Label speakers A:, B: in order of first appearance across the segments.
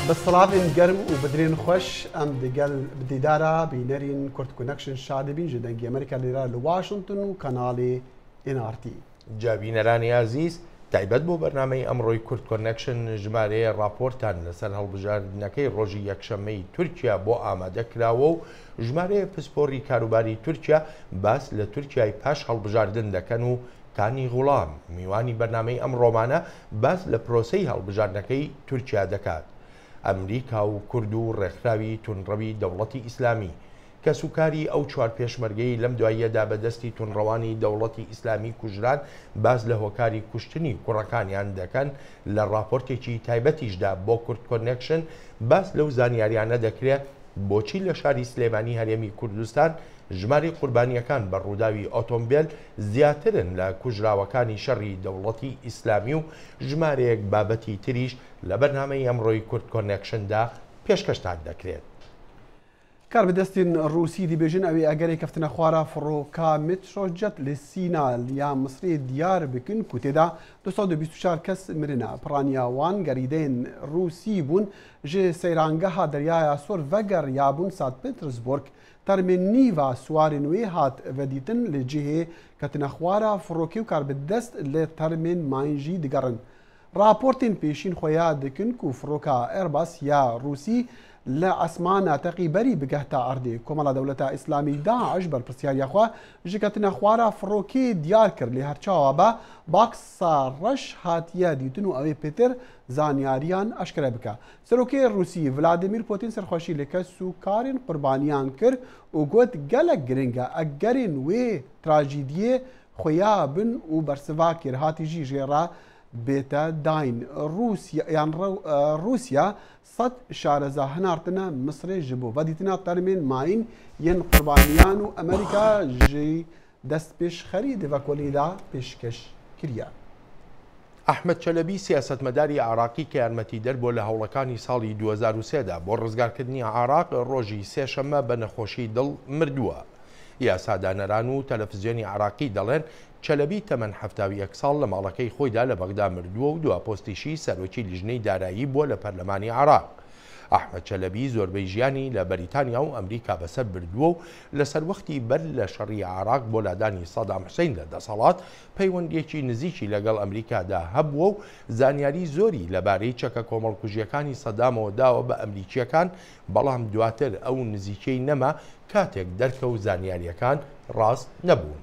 A: بەسڵاوین گەرم و بدرێن خۆش ئەم دەگەل بدیدارە بینەرین کورد کۆنەکشن شادبین ji dengê Amerîka lêra li Washington û kanalê NRT.
B: جابینەرانی عزیز تایبەت بۆ بەرنامەی ئەمڕۆی کورد کۆنەکشن ژمارەیە راپۆرتان لەسەر هەڵبژاردنەکەی ڕۆژی یەکشەممەی تورکیا بۆ ئامادەکراوە و ژمارەیە پسپۆڕی کاروباری تورکیا باس لە تورکیای پاش هەڵبژاردن دەکەن و کانی غوڵام میوانی بەرنامەی ئەم ڕۆمانە باس لە پرۆسەی هەڵبژاردنەکەی تورکیا دەکات. ئەمریکا و کورد و ڕێکخراوی تونڕەوی دەوڵەتی ئیسلامی کە سوکاری ئەو چوار پێشمەرگەی لەم دواییەدا بەدەستی تونڕەوانی دەوڵەتی ئیسلامی کوژران باز لە هۆکاری کوشتنی کوڕەکانیان دەکەن لە راپۆرتێکی تایبەتیشدا بۆ کورد کۆنێکشن باس لەو زانیاریانە دەکرێت بۆچی لە شاری سلێمانی هەرێمی کوردستان ژماری قوربانیەکان بە ڕووداوی ئۆتۆمبیل زیاترن لە کوژراوەکانی شەڕی دەوڵەتی ئیسلامی و ژمارەیەک بابەتی تریش لە بەرنامەی ئەمڕۆی کورد کۆنێکشندا پێشکەشتان دەکرێت.
A: کار بەدەستین ڕووسی دیبێژن ئەوێ ئەگەری کەفتنە خوارە فڕۆکا مترۆجەت لە سینا یا مسرێ دیار بکن کو تێدا 224 کەس مرنە پڕانیاوان گەریدەین ڕووسی بوون ژێ سەیرانگەها دەریایە سۆر ڤەگەر یابوون سات پێترسبۆرگ تەرمێن نیڤا سوارên wê hat vedîtin li cihê ketina xwara firokî û karbidest li termên mayîn jî digerin. Raportên pêşîn xweya dikin ku firoka Airbus ya Rûsî li esmana teqîberî bigehta erdê. Komela Dewleta İslamî Daeş berpirsiyariya xwe ji ketina xwara firokê diyar kir lê herçawa be baksa reş hatiye dîtin û ew ê pêtir zanyariyan eşkere bike. Serokê Rûsî Vladimir Putin serxweşî li kes û karên qurbaniyan kir û got gelek giring e egerên wê trajîdiyê xweya bin û bersiva kêrhatî jî jêra bête dayîn. Rûsya sed şareza hinartine Misrê ji bo vedîtina termên mayîn yên qurbaniyan û Amerîka jî destpêşxerî di vekolî da pêşkeş kiriye.
B: ئەحمەد چەلەبی سیاسەتمەداری عراقی کە یارمەتیدەر بۆ لە هەوڵەکانی ساڵی 2023دا بۆ ڕزگارکردنی عراق ڕۆژی سێشەممە بە نەخۆشی دڵ مردووە. یاسادانەران و تەلەڤیزیۆنی عراقی دەڵێن چەلەبی تەمەن 71 ساڵ لە ماڵەکەی خۆیدا لە بەغدا مردووە و دوا پۆستیشی سەرۆکی لیژنەی دارایی بووە لە پەرلەمانی عراق. ئەحمەد چەلەبی زۆربەی ژیانی لە بەریتانیا و ئەمریکا بەسەر بردووە و لەسەر وەختی بەر لە شەڕی عراق بۆ لادانی سەدام حوسێن لە دەسەڵات پەیوەندیەکی نزیکی لەگەڵ ئەمریکادا هەبووە و زانیاری زۆری لەبارەی چەکە کۆمەڵکوژیەکانی سەدامەوە داوە بە ئەمریکیەکان بەڵام دواتر ئەو نزیکەی نەما کاتێک دەرکە و زانیاریەکان ڕاست نەبوون.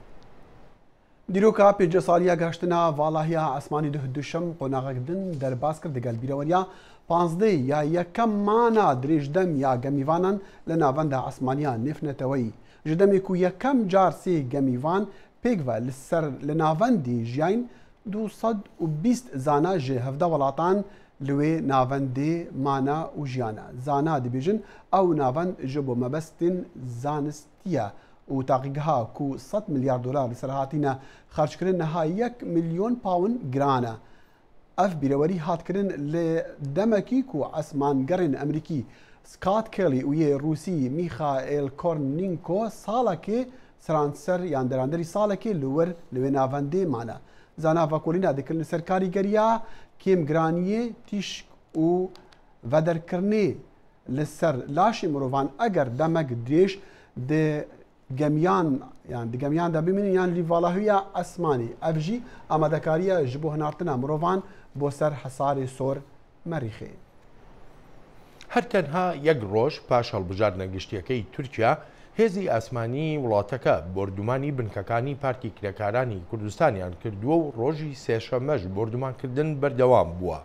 A: دیرۆکە پێنجە ساڵیە گەشتنا ڤاڵاهیا ئاسمانی دوشەم قۆناغەکردن دەرباز کرد دەگەل بیرەوەریە پانزدەی یا یەکەم مانە درێژدەم یا گەمیڤانان لە ناوەندا ئاسمانیان نێفنێتەوەی ji demê ku yekem car sê gemîvan pêk ve li ser li navendê jiyayîn 220 zana ji hevde welatan li wê navendê mana û jiyana. Zana dibêjin ew navend ji bo mebestên zanistiye û taqîgeha ku 100 milyar dolar li ser hatîne xerçkirin niha 1 milyon pound giran e. Ev bîrewerî hatkirin li demekî ku esmangerên Emerîkî Scott Kelly û yê Rûsî Mikhail Kornenko salekê seranser yan deranderî salekê li wir li wê navendê mane. Zana vekolîna dikirin li ser karîgeriya kêmgiraniyê tîşk û vederkirinê li ser laşê mirovan eger demek dirêj di gemiyan yan di gemiyan de bimînin yan lîvalahûya esmanî. Ev jî amadekariya ji bo hinartina mirovan بۆ سەر حەسارێ سۆر مەریخێ.
B: هەرتەنها یەک ڕۆژ پاش هەڵبژاردنە گشتیەکەی تورکیا هێزی ئاسمانی وڵاتەکە بردومانی بنکەکانی پارتی کرێکارانی کوردستانیان کردووە و ڕۆژی سێشەمەش بردومانکردن بەردەوام بووە.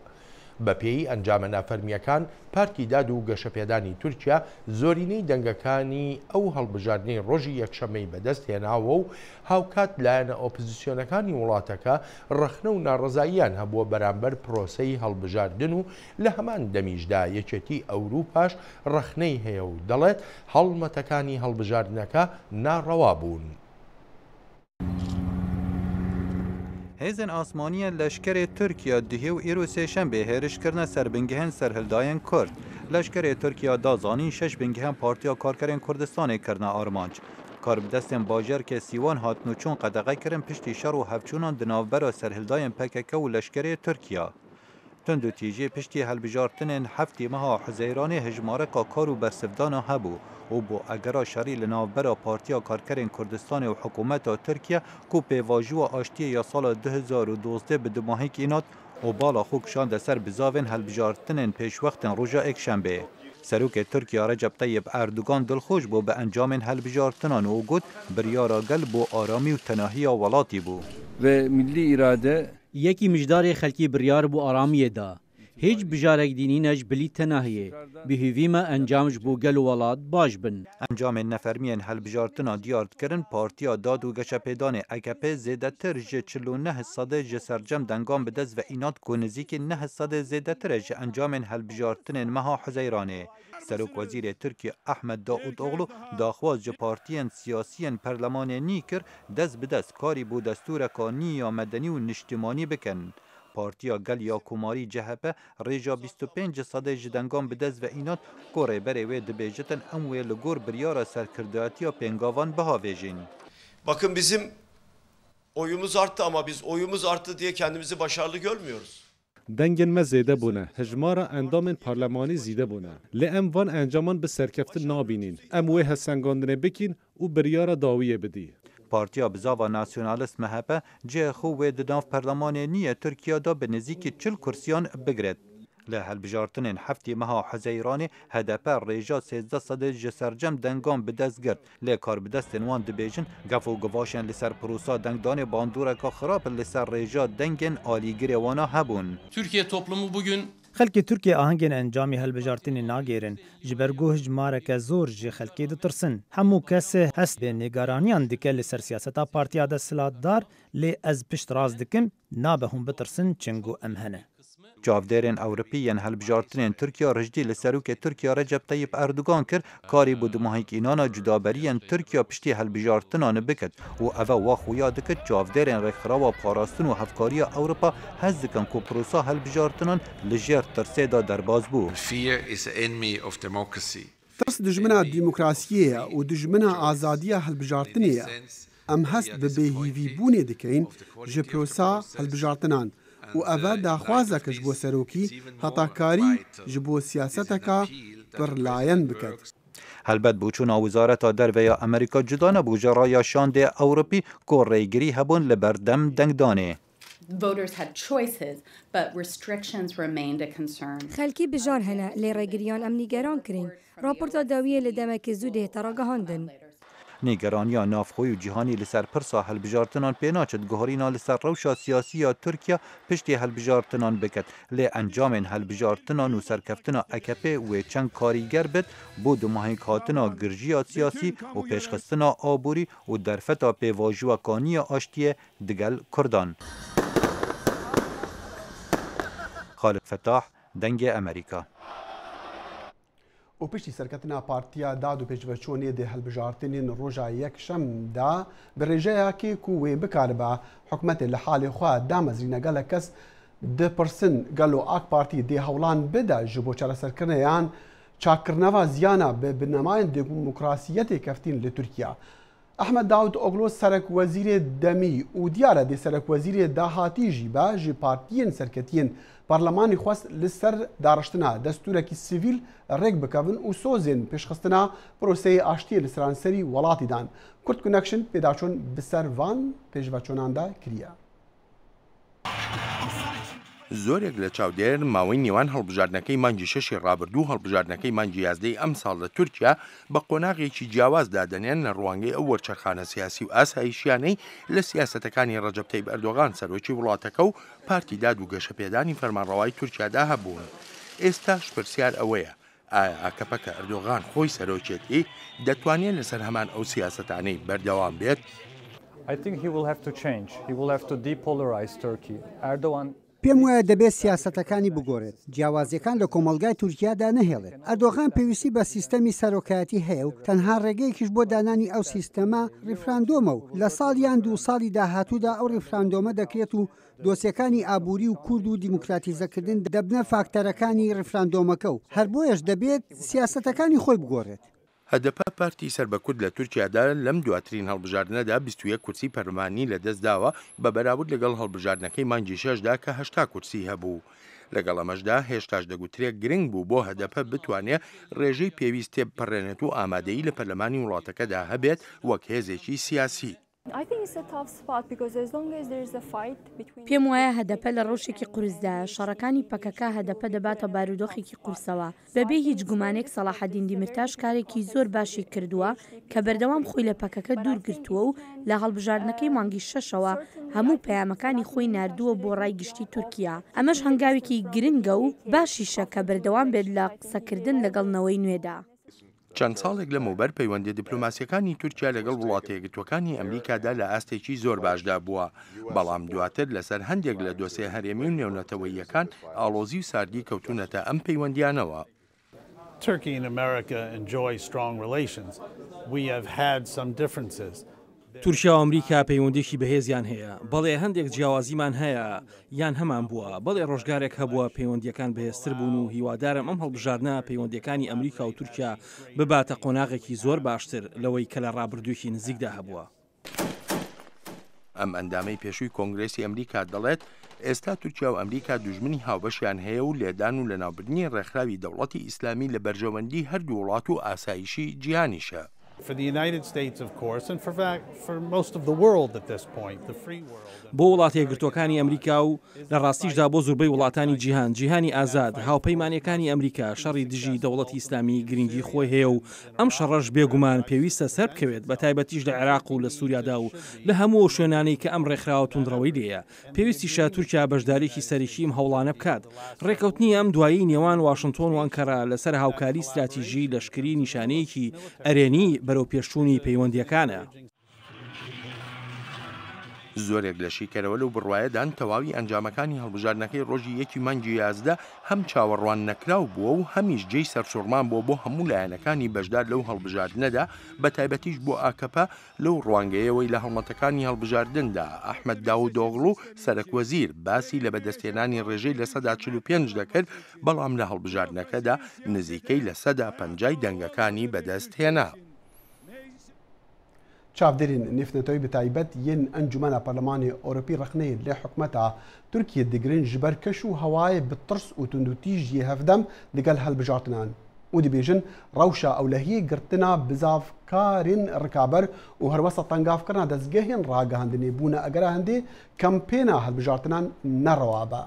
B: بەپێی ئەنجامە نافەرمیەکان پارتی داد و گەشەپێدانی تورکیا زۆرینەی دەنگەکانی ئەو هەڵبژاردنەی ڕۆژی یەکشەممەی بەدەست هێناوە و هاوکات لایەنە ئۆپۆزیسیۆنەکانی وڵاتەکە ڕەخنە و ناڕزاییان هەبووە بەرامبەر پرۆسەی هەڵبژاردن و لە هەمان دەمیشدا یەکێتی ئەوروپاش ڕەخنەی هەیە و دەڵێت هەڵمەتەکانی هەڵبژاردنەکە ناڕەوا بوون.
C: Hêzên asmaniya leşkerê Tirkiya dihê û îro sêşembe hêrişkirina serbingehên serhildayên Kurd. Leşkerê Tirkiya da zanîn 6 bingehên Partiya Karkerên Kurdistanê kirine armanc. Karbidestên bajarkê Sîwan hatin û çûn qedexe kirin piştî şer û hevçûnan di navbera serhildayên PKK û leşkerê Tirkiya. تند و تیجی پشتی هلبجارتنین هفتی مها حزیرانی هجماره کار و برسفدان هبو و با اگرا شری لناوبرا پارتیا کارکرین کردستان و حکومت ترکیه کو پیواجو آشتی یا سال 2012 به دماهی اینات و بالا خوکشان در سر بزاوین هلبجارتنین پیش وقت روژا یک شنبه. سروک ترکیه رجب طیب اردوغان دلخوش بو به انجام هلبجارتنان و گود بریارا گل بو آرامی و تناهی ولاتی بو.
D: و ملی اراده
E: یکی مجدار خلکی بریار بو آرامی دا. هیچ بجارک دینی نج بلی تناهیه. به هیویما انجامش بو گل ولاد باش بن.
C: انجام نفرمین هلبجارتنا دیارد کرن پارتیا داد و گشپیدان اکپ زیده تر جه 49 صده جه سرجم دنگام بدز و اینات کنزیک 9 صده زیده تر جه انجام هلبجارتن مها حزیرانه. سروک وزیر ترکیه احمد داود اغلو داخواز جه پارتیان سیاسیان پرلمان نیکر دز بدز کاری بو دستور کانی یا مدنی و نشتمانی بکن. پارتیا گل یا کماری جهبه ریجا 25 صده جدنگان بدز و اینات کوره بره و دبیجتن اموی لگور بریارا سرکرداتی یا پنگاوان بها ویجین.
F: Bakın bizim oyumuz arttı ama biz oyumuz arttı diye kendimizi başarılı görmüyoruz.
G: دنگن ما زیده بونه هجمارا اندام پارلمانی زیده بونه لام وان انجامان به سرکفت نابینین ام وی هسنگاندنه بکین و بریارا داویه بدی
C: پارتیا بزاوا ناسیونالیست مهبه جه خو و دناف پارلمان نیه ترکیه دا به نزدیکی 40 کرسیان بگرد. له هلبجارتنین هفتی مها حزیرانی هدف ریجا 13 صده جسرجم دنگام به دست گرد. له کار به دست وان دبیجن گفو گواشن لسر پروسا دنگدان باندورا که خراب لسر ریجا دنگن آلیگری وانا هبون.
H: Türkiye toplumu bugün
I: خلکی ترکیه آهنگین انجامی هلبجارتنی ناگیرن جبرگوه جمارک زور جی خلکی دترسن همو کس هست به نگرانیان دکه لسر سیاستا پارتیا دا سلاددار لی از پشت راز دکن نابه هم بترسن چنگو امهنه.
C: جاودرین اوروپیین هلبجارتنین ترکیه رجدی لسروک ترکیه رجب طیب اردوغان کر کاری بود ماهیک اینانا جدابرین ترکیه پشتی هلبجارتنان بکد و اوه واخویا دکد جاودرین رخراوا پاراستن و هفکاری اوروپا هز دکن کو پروسا هلبجارتنان لجر ترسه دا درباز بو.
A: ترس دجمنا دیموکراسیه و دجمنا آزادیه هلبجارتنیه ام هست به بهیوی بونه دکین جه پروسا هلبجارتنان و اوه داخوازه کش بو سروکی هتاکاری جبو سیاستکا پر لاین بکد.
C: هلبت بوچونا وزارت در ویا امریکا جدانه بو جرایا شانده اوروپی که ریگری هبون لبردم دنگدانه.
J: خلکی بجار هنه لی ریگریان ام نیگران کرین. راپورتا داویه لدمک زوده تراغه هاندن.
C: نیگرانیا نافخوی و جهانی لسر پرسا هلبجارتنان پیناچد گهارینا لسر روشا سیاسی یا ترکیه پشتی هلبجارتنان بکد لی انجام هلبجارتنان و سرکفتنا اکپه و چند کاریگر بد بود ماهی کاتنا گرجی سیاسی و پیشخستنا آبوری و درفتا پیواجو کانی آشتی دگل کردان. خالق فتاح دنگ امریکا.
A: و پشتی سرکتنا پارتیا داد و پیشوچونی ده هلبجارتنین روژا یک شم دا برژه که کوی بکاربا حکمت لحال خواه دامزرین گل کس ده پرسن گلو آک پارتی ده هولان بده جبو چرا سرکرنه یان چاکرنوا زیانا به بنماین دموکراسیت کفتین لترکیه. احمد داود اوغلو سرک وزیر دمی و دیاره ده سرک وزیر داهاتی جیبا جی پارتیین سرکتین پارلمانی خواست لسر دارشتنا دستورکی سیویل ریگ بکوون و سوزین پیشخستنا پروسه آشتی لسرانسری ولاتی دان. کرد کنکشن پیداچون بسر وان پیشوچونان دا کریا.
B: زۆرێک لە چاودێر ماوەی نێوان هەڵبژاردنەکەی مانگی شەشی ڕابردوو هەڵبژاردنەکەی مانگی یازدەی ئەم ساڵ لە تورکیا بە قۆناغێکی جیاواز دادەنێن لە ڕوانگەی ئەو وەرچەرخانە سیاسی و ئاسایشیانەی لە سیاسەتەکانی ڕەجەب تەیب ئەردۆغان سەرۆکی وڵاتەکە و پارتی داد و گەشەپێدانی فەرمانڕەوای تورکیادا هەبوون. ئێستاش پرسیار ئەوەیە ئایا ئاکەپە کە ئەردۆغان خۆی سەرۆکێتی دەتوانێت لەسەر هەمان ئەو سیاسەتانەی بەردەوام بێت؟
K: I think he will have to change. He will have to depolarize Turkey. Erdogan
L: پێم وایە دەبێت سیاسەتەکانی بگۆڕێت جیاوازیەکان لە کۆمەلگای تورکیادا نەهێڵێت. ئەردۆغان پێویستی بە سیستەمی سەرۆکایەتی هەیە و تەنها ڕێگەیەکیش بۆ دانانی ئەو سیستەمە ڕیفراندۆمە و لە ساڵیان 2 ساڵی داهاتوودا ئەو ڕیفراندۆمە دەکرێت و دۆسیەکانی ئابووری و کورد و دیموکراتیزەکردن دەبنە فاکتەرەکانی ڕیفراندۆمەکە و هەر بۆیەش دەبێت سیاسەتەکانی خۆی بگۆڕێت.
B: هەدەپە پارتی سربەکورد لە تورکیادا لەم دواترین هەڵبژاردنەدا 21 کورسی پەرلەمانی لەدەست داوە بە بەراورد لەگەڵ هەڵبژاردنەکەی مانگی 6دا کە 80 کورسی هەبوو. لەگەڵ ئەمەشدا هێشتاش دەگوترێت گرنگ بوو بۆ هەدەپە بتوانێت ڕێژەی پێویست تێبپەڕێنێت و ئامادەیی لە پەرلەمانی وڵاتەکەدا هەبێت وەک هێزێکی سیاسی.
H: پێم وایە هەدەپە لە ڕۆژێکی قورسدا شەڕەکانی پەکەکە هەدەپە دەباتە بارودۆخێکی قورسەوە بەبێ هیچ گومانێک سەلاحەدین دیمرتاش کارێکی زۆر باشی کردووە کە بەردەوام خۆی لە پەکەکە دوور گرتووە و لە هەڵبژاردنەکەی مانگی 6ەوە هەموو پەیامەکانی خۆی ناردووە بۆ ڕای گشتی تورکیا. ئەمەش هەنگاوێکی گرنگە و باشیشە کە بەردەوام بێت لە قسەکردن لەگەڵنەوەی نوێدا.
B: چەند ساڵێک لەمەوبەر پەیوەندی دیپلۆماسیەکانی تورکیا لەگەڵ وڵاتە یەکگرتووەکانی ئەمریکادا لە ئاستێکی زۆر باشدا بووە، بەڵام دواتر لەسەر هەندێک لە دۆسێ هەرێمی و نێونەتەوەییەکان ئاڵۆزی و ساردی کەوتونەتە ئەم پەیوەندیانەوە.
M: Turkey and America enjoy strong relations. We have had some differences.
N: تورکیا و ئەمریکا پەیوەندێکی بەهێزیان هەیە، بەڵێ هەندێک جیاوازیمان هەیە یان هەمان بووە، بەڵێ ڕۆژگارێک هەبووە پەیوەندیەکان بەهێزتر بوون و هیوادارم ئەم هەڵبژاردنە پەیوەندیەکانی ئەمریکا و تورکیا بباتە قۆناغێکی زۆر باشتر لەوەی کە لە ڕابردوویەکی نزیکدا هەبووە.
B: ئەم ئەندامەی پێشووی کۆنگرێسی ئەمریکا دەڵێت ئێستا تورکیا و ئەمریکا دوژمنی هاوبەشیان هەیە و لێدان و لەناوبردنی ڕێکخراوی دەوڵەتی ئیسلامی لە بەرژەوەندی هەردوو وڵات و ئاسایشی جیهانیشە.
M: For the United States, of course, and for most of the world at this point, the free world.
N: بۆ وڵاتە یەکگرتووەکانی ئەمریکا و لە ڕاستیشدا بۆ زۆربەی وڵاتانی جیهان جیهانی ئازاد هاوپەیمانیەکانی ئەمریکا شەڕی دژی دەوڵەتی ئیسلامی گرنگی خۆی هەیە و ئەم شەڕەش بێگومان پێویستە سەر بکەوێت بە تایبەتیش لە عێراق و لە سووریادا و لە هەموو شوێنانەی کە ئەم ڕێکخراوە توندڕەوەی لێیە پێویستیشە تورکیا بەشدارێکی سەرەکیم هەوڵانە بکات. ڕێکەوتنی ئەم دوایی نێوان واشنگتۆن و ئەنکەرا لەسەر هاوکاری استراتیژی لەشکری نیشانەیەکی ئەرێنی بەرەو پێشچوونی پەیوەندیەکانە.
B: زۆرێک لە شیکەرەوە لەو بڕوایەدان تەواوی ئەنجامەکانی هەڵبژاردنەکەی ڕۆژی 1 مانگی 11 هەم چاوەڕوان نەکراو بووە و هەمیش جێی سەرسوڕمان بۆ هەموو لایەنەکانی بەشدار لەو هەڵبژاردنەدا بە تایبەتیش بۆ ئاکەپە لەو ڕوانگەیەوەی لە هەڵمەتەکانی هەڵبژاردندا ئەحمەد داوودۆغڵو سەرەکوەزیر باسی لە بەدەستهێنانی ڕێژەی لە 145 دەکرد، بەڵام لە هەڵبژاردنەکەدا نزیکەی لە 150 دەنگەکانی بەدەستهێنا.
A: چاودێرین نفتەوەی بەتایبەت یەن ئەنجومەنە پەرلەمانی ئۆروپی ڕخنەیە لێ حکومەتە تورکیە دەگرن ji ber keş û hewayê bi tirs û tundûtî jî hevdem digel helbijartinan û dibêjin rewşa ewlehiyê girtina bizavkarên rikaber û herwesa tengavkirina dezgehên ragihandinê bûne egera hindê kampêna helbijartinan nerewa be.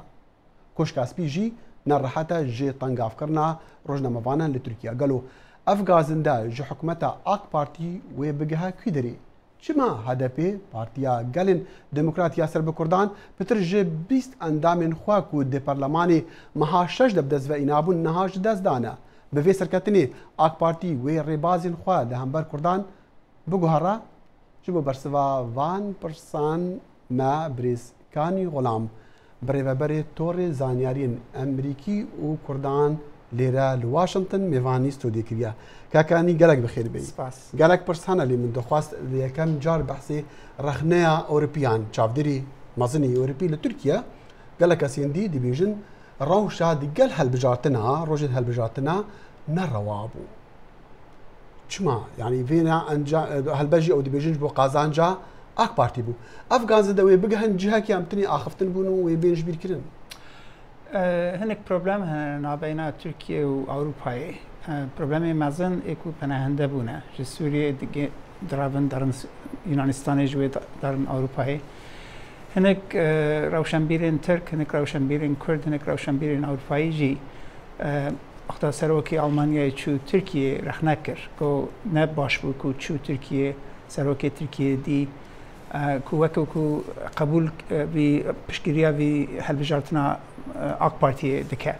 A: Koşka spî jî nerihete jê tengavkirina rojnamevanan li Tirkiye gelo ev gazinde ji hikûmeta AK Partî wê bigeha kû derê. Çima HDP Partiya Gelên Demokratiya Serbikurdan pitir ji 20 endamên xwe ku di perlemanê meha 6 de bi dezveînabûn niha ji dest dane. Bi vê serketinê AK Partî wê rêbazên xwe li hember Kurdan biguhere ji bo bersiva van pirsan me Birêzkanî Xulam bi rêveberê torê zanyariyên Emerîkî û Kurdan لێرە لە واشنگتن میێوانی ستۆدی کردیا کاکانی گەلک بەخێر بێ گەلک پرسانە لێ من دەخواست یەکەم جار بەحسێ ڕەخنەیە ئەوروپیان چاودێری مەزنی ئەوروپی لە تورکیا گەلک کەسێندی دەبێژن ڕەوشا دیگەل هەلبژارتنە ڕۆژێت هەلبژارتنە نەڕەوا بوو چما یعنی vêna هەلبەژی ئەو دەبێژن بۆ قازانجا ئاک پارتی بوو ئەف گازە دەوێ بگەهن جیهاکی ئەمتنی ئاخفتن بوون و وێ بێنش بیرکردن
O: هنک پروبلم هن نابینا ترکیه و اروپایی پروبلم مزن اکو پناهنده بونه جه سوریه دیگه درابن درن یونانستان جوی درن اروپایی هنک روشنبیرین ترک هنک روشنبیرین کرد هنک روشنبیرین اروپایی جی اختا سروکی آلمانیای چو ترکیه رخنه کر کو نه باش بود کو چو ترکیه سروکی ترکیه دی کو قبول بی پشگیریا بی هلبجارتنا AK Parti'ye dike.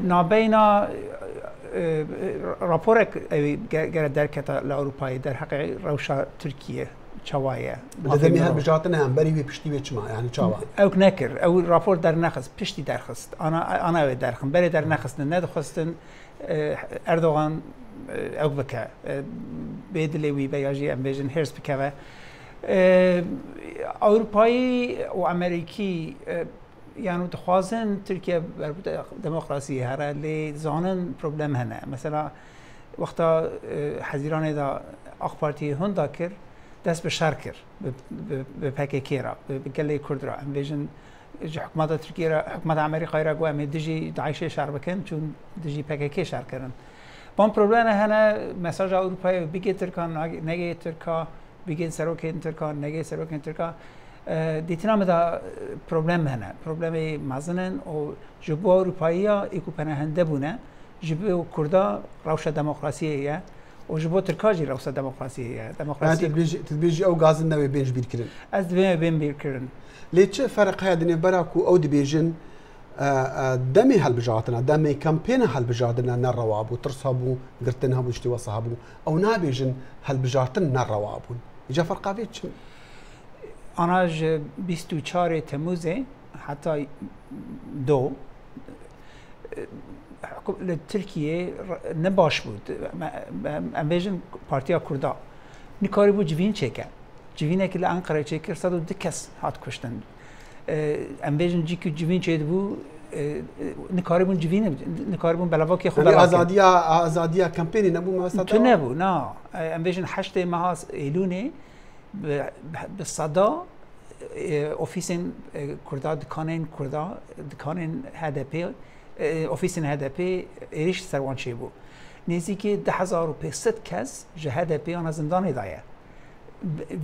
O: Nabeyna raporek gere derketa li Avrupa'yı derheqi rewşa Türkiye çawaya.
A: Demi helbijartina hem berî wê piştî wê çima yani çawa.
O: Ew nekir. Ew rapor dernexist, piştî derxist. Ana ew derxin. Berê dernexistin, nedixistin Erdoğan ew bike. Bêdilê wî veya jî em bêjin hêrs bikeve. Avrupayî û Amerîkî yani dixwazin Tirkiye berbuta demokrasiyê here lê zanin problem hene. Mesela وقتا حزیران دا آخ پارتی هندا کرد دست به شر کرد به پکیکی را به گله کرد را ام ویژن حکومت ترکیه را حکومت امریکایی را گویم دژی داعش شر بکن چون دژی پکیکی شر کردن با پروبلم هنه مساج اروپایی بگی ترکان نگی ترکا بگی سروکین ترکان نگی سروکین ترکا دیتنام دا پروبلم هنه پروبلم مزنن و جبو اروپایی ها ایکو پناهنده بونه جبو کردا روش دموکراسیه و جبو ترکاجی روش دموکراسیه
A: دموکراسی تدبیجی او گازن نوی بینج بیر کرن
O: از دوی بین بیر کرن
A: لیچه فرق هیا دنیا براکو او دبیجن دمي هالبجاتنا دمي كامبين هالبجاتنا نروابو ترصابو قرتنها بوشتي وصابو او نابيجن هالبجاتنا نروابو يجا فرقا فيتش
O: انا 24 تموز حتى دو لتركيا نباش بود امبيجن بارتيا كردا نكاري بو جوين چيكا جوينه كي لانقره چيكر 102 كس هات كشتن امبيجن جي كي جوين چيد بو نكاربون جوين نكاربون بلاوا كي خود
A: ازاديا كامبيني نبو مثلا
O: تو نبو نا امبيجن 8 ماه ايلوني بالصدا اوفيسين كردا دكانين هدف اوفيسين هدف ايش سروان شيبو نزيكي 10500 كس جهاد بي انا زندان دايه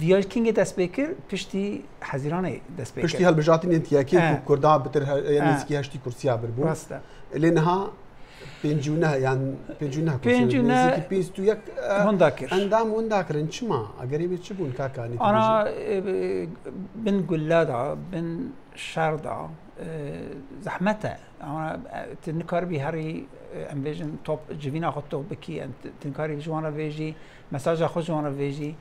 O: ویاج کینگ دست بکر پشتی حزیرانه دست بکر
A: پشتی هالبجاتین انتیاکی کردها بتر یعنی سکی هشتی کرسیا بربو
O: راسته
A: لینها پنجونه یعنی
O: پنجونه
A: زیکی پیستو یک
O: هنداکر
A: اندام هنداکرن چما اگری بیت چبون کاکانی
O: انا بن گلادا بن شردا زحمته انا تنکار بی هری امبیجن توپ جوینا خود توپ بکی تنکاری جوانا ویجی مساج خود جوانا ویجی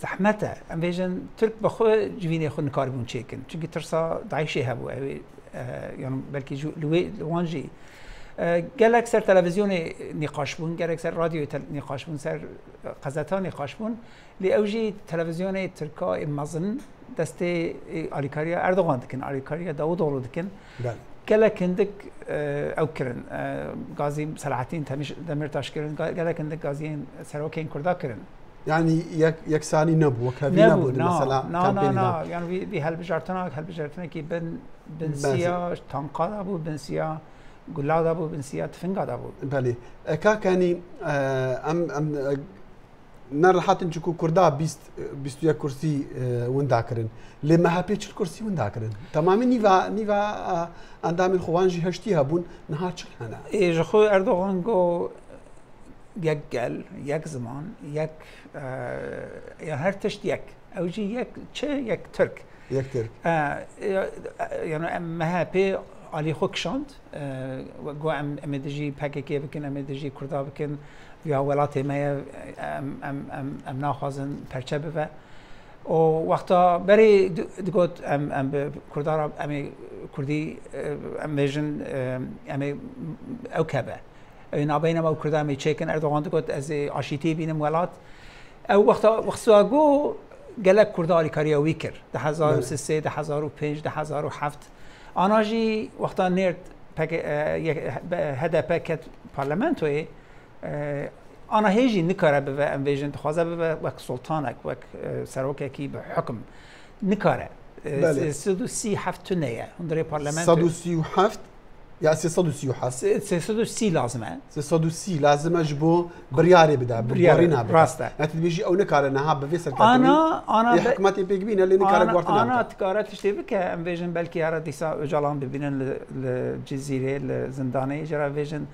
O: زحمته ام ویژن ترک بخو جوینه خود نکاربون چیکن چونکه ترسا داعشی هبو یعنی بلکه لوانجی گلک سر تلویزیون نقاش بون گلک سر رادیو نقاش بون سر قزتا نقاش بون لی اوجی تلویزیون ترکا مزن دست آلیکاریا اردوغان دکن آلیکاریا داود اولو دکن گلک هندک او کرن گازی سلعتین دمرتاش کرن گلک هندک گازی سروکین کردا کرن
A: يعني يكساني نبو وكافي نبو
O: مثلا نا يعني بهالبجارتنا كي بنسيا تنقاد ابو بنسيا قلاد ابو بنسيا تفنقاد ابو
A: بله كاني ام نرحت نجكو كردا 21 كرسي ونداكرن لما هابيتش الكرسي ونداكرن تماما نيفا اندام الخوانجي هشتيها بون نهار هنا
O: اي جو اردوغان جو یک گل یک زمان یک یا هر تشت یک اوجی یک چه یک ترک یعنی مهابی علی خوکشاند گو ام دجی پاکیکی بکن ام دجی کردا بکن یا ولاتی ما ام ناخوازن پرچه بوه و وقتا بری دگوت ام کردا را ام کردی ام ویژن ام اوکبه نابینا ما کرده می چکن اردوغان دکت از آشیتی بینم ولات او وقتا گو گلک کرده آلیکاریا ویکر 2003 2005 2007 آناجی وقتا نرد هدف کت پارلمنتوی آنا هیچی نکاره به انویژن تخوازه به وک سلطانک وک سروککی به حکم نکاره 337 تنیه هندره پارلمنت
A: 337 يا 337
O: 336 لازمه
A: 336 لازمه جبو برياري بدا بريارينا
O: راسته
A: انت بيجي او نكارنا بفيسر
O: انا
A: حكمتي بيجبين اللي نكار غورتنا
O: انا تكارت تشتبك ام فيجن بلكي هذا ديسا جالان ببينن الجزيره الزنداني جرا فيجن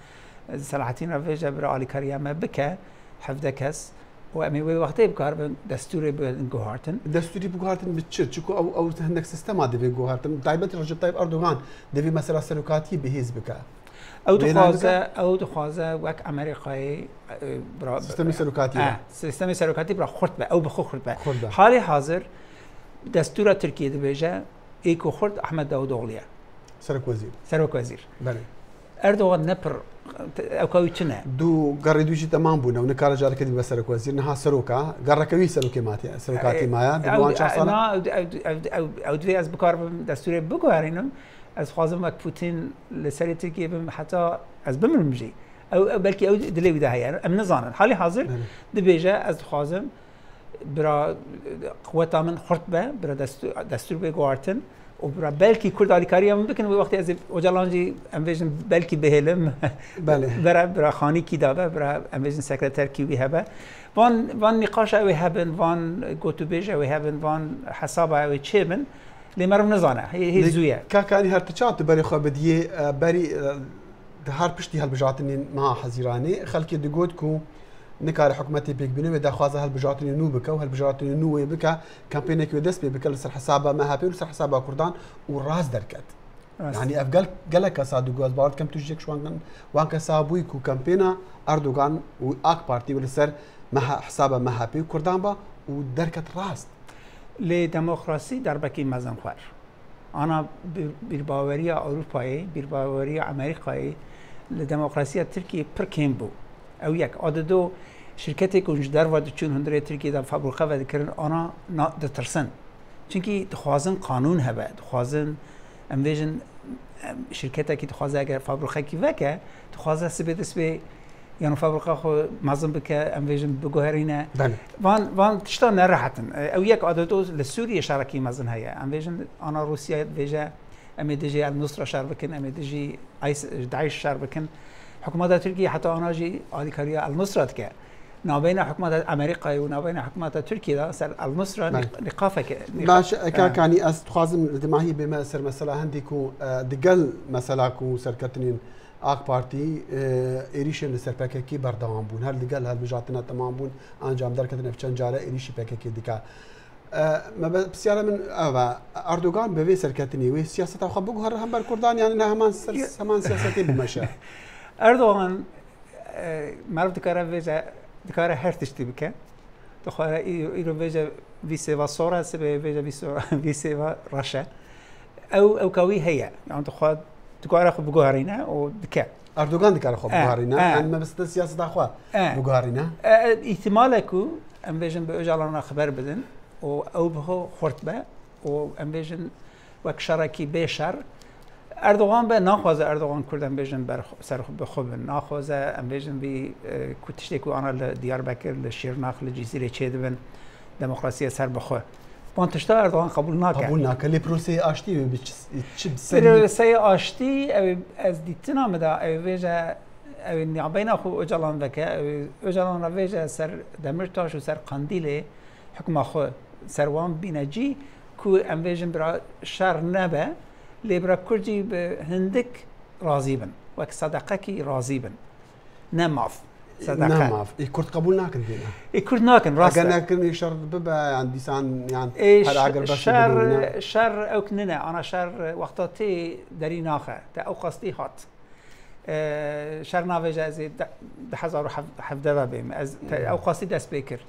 O: سلاحتين فيجا برالي كريمه بك حفدكس وامي وقتي بكار دستوري بجوهارتن
A: دستوري بجوهارتن بتشكو او عندك سيستم هذا بجوهارتن دايبت رجب طيب اردوغان دبي مثلا سلوكاتي بهيز بك
O: او دخوازه وك امريكاي برا سيستم سلوكاتي برا خرطبه او بخو خرطبه حالي حاضر دستور تركيا دبيجا ايكو خرط احمد داوود اغليه سرك وزير
A: بله
O: اردوغان نبر او كويتشنا
A: دو قردوجي تمام بونا ونكار جار كدي بسرك وزير نها سروكا قركوي سروكي ماتي سروكاتي مايا دوان شخصنا
O: او دوي از بكار دستور بگوارینم از خوازم وقت پوتین لسری ترکیه بم حتی از بمرمجی ئەو بەلکی ئەو دلێویدا هەیە ئەم نزانن حالی حاضر دەبێژە ئەس دخوازم برا قوتا من خورد بە برا دەستور بێ گواردن و برا بەلکی کورد ئالیکاری من بکن وقتی ئەز ئۆجاڵانجی ئەمێژن بەلکی بهێلم برا خانیکی دابە برا ئەمێژن سەکرەتەرکیوی هەبە وان نقاش ئەوێ هەبن وان گوتوبێژ ئەوێ هەبن وان حساب ئەوێ چێ بن لێ مەرم نزانە هی زوویە
A: کاکانی هەرتەچات بەری خۆ بدیێ بەری هەر پشتی هەڵبژاتنین ما حەزیرانێ خەڵکی دەگوت و نکار حکوومەتی پێک بنوێ داخوازە هەڵبژاتنی نو بکە و هەڵبژاتنی نوێ بکە کەمپێنێکی دەست پێ بکە لەسەر حسابە مەهاپێ و لەسەر حسابە کوردان و ڕاست دەرکەت ینی ئەفگەل گەلە کەسا دوگوز باوەڕ کەم توشێک شوانگەن وان کەسا بووی و کەمپێنە ئەردوگان و ئاک پارتی و لەسەر حسابە مەهاپی و کوردان بە و دەرکەت ڕاست
O: لێ دەمۆکراسی دەربەکی مەزن خوار ئانا بیرباوەریە ئەوروپایی بیرباوەریە ئەمریکایی لە دەمۆکراسیە ترکی پڕ کێم بوو ئەو یەک ئادەدۆ شرکتێک و دەروا دەچون هەندێک ترکیدا فابرخەوە دەکردن ئانا دەترسن چونکی دخوازن قانون هەبە دخوازن ئەمێژن شرکتێکی دخوازە ئەگەر فابرخەکی وەکە دخوازە سبێ دەست بێ یان فابرخە خۆ مەزن بکە ئەمێژن بگوهێرینە وان تشتا نەڕەحەتن ئەو یەک ئادەدۆ لە سووریە شارەکی مەزن هەیە ئەمێژن ئانا رووسیا دێژە ئەمێ دژی النوسرە شار بکەن ئەمێ دژی داعش شار بکەن حکوومەتە تورکیا حتا ئاناژی ئالیکاریە النوسرە دکە ناوبینە حکوومەتە ئەمریکای و ناوبینە حکوومەتە تورکیادا سەر النوسرە نقافێک
A: باش کاکانی ئەس خوازم دماهی بێمە سەر مەسەلا هەندێک و دگەل مەسەلاک و سەرکەتنین ئاک پارتی ئێریشێن لە سەر پێکێکی بەردەوام بوون هەر لەگەل هەڵبژاتنە تەمام بوون ئەنجام دەرکردنە چەند جارە ئێریشی پێکێکی دیکە پرسیارە من ئەوە ئەردوگان بەوێ سەرکەتنی وێ سیاسەتە خە بگو هەر هەمبەر کوردانیان لە هەمان سیاسەتی بمەشە
O: ئەردۆغان مرد دکارە هەر تشتی بکە دخوارە ئیرۆ بێژە ویسێوا سۆرە سبێ بێژە ویسێوا ڕەشە ئەو کاوی هەیە یان دخوات دکارە خۆ بگوهارینە و دکە
A: ئەردوگان دکارە خۆ بگوهارینە مەبەستە سیاسەتاخوا بگوهارینە
O: ئیحتیمالێک و ئەم بێژن بە ئۆژاڵانە خبەر بدن و ئەو بەخۆ خورد بە و ئەم بێژن وەک شەڕێکی بێشەر ئەردوغان بە ناخوازە ئەردوغان کوردم بێژن سەر بخۆ بن ناخوازە ئەم بێژن بی کوتشتێک و ئانا لە دیاربەکر لە شێرناخ لە جیزیرە چێ دەبن دەموکراسیە سەر بخۆ بۆن تشتا ئەردوغان قبول
A: ناکە لێ پرۆسی ئاشتی
O: پرۆسەی ئاشتی ئەز دیتنامەدا ئەو وێژە ئەو نیابەینا خۆ ئۆجاڵان دەکە ئۆجاڵان ڕەوێژە سەر دەمرتاش و سەر قەندیلێ حکومە خۆ سەروان بینەجی کو ئەم بێژن برا شەڕ نەبە لێبرا کوردی بە هەندێک ڕازی بن وەک سەدەقەکی ڕازی بن نەماف
A: کورد قبول ناکەن
O: کورد ناکەن ڕاستە
A: ناکردنی شەڕ ببە یان دیسان یان
O: شەڕ ئەو ننە ئانا شەڕ وەختە تێ دەری ناخە تا ئەو قەستی هات شەڕ ناوێژە ئەزێ 1970 بێم ئەو قەستی دەست پێ کرد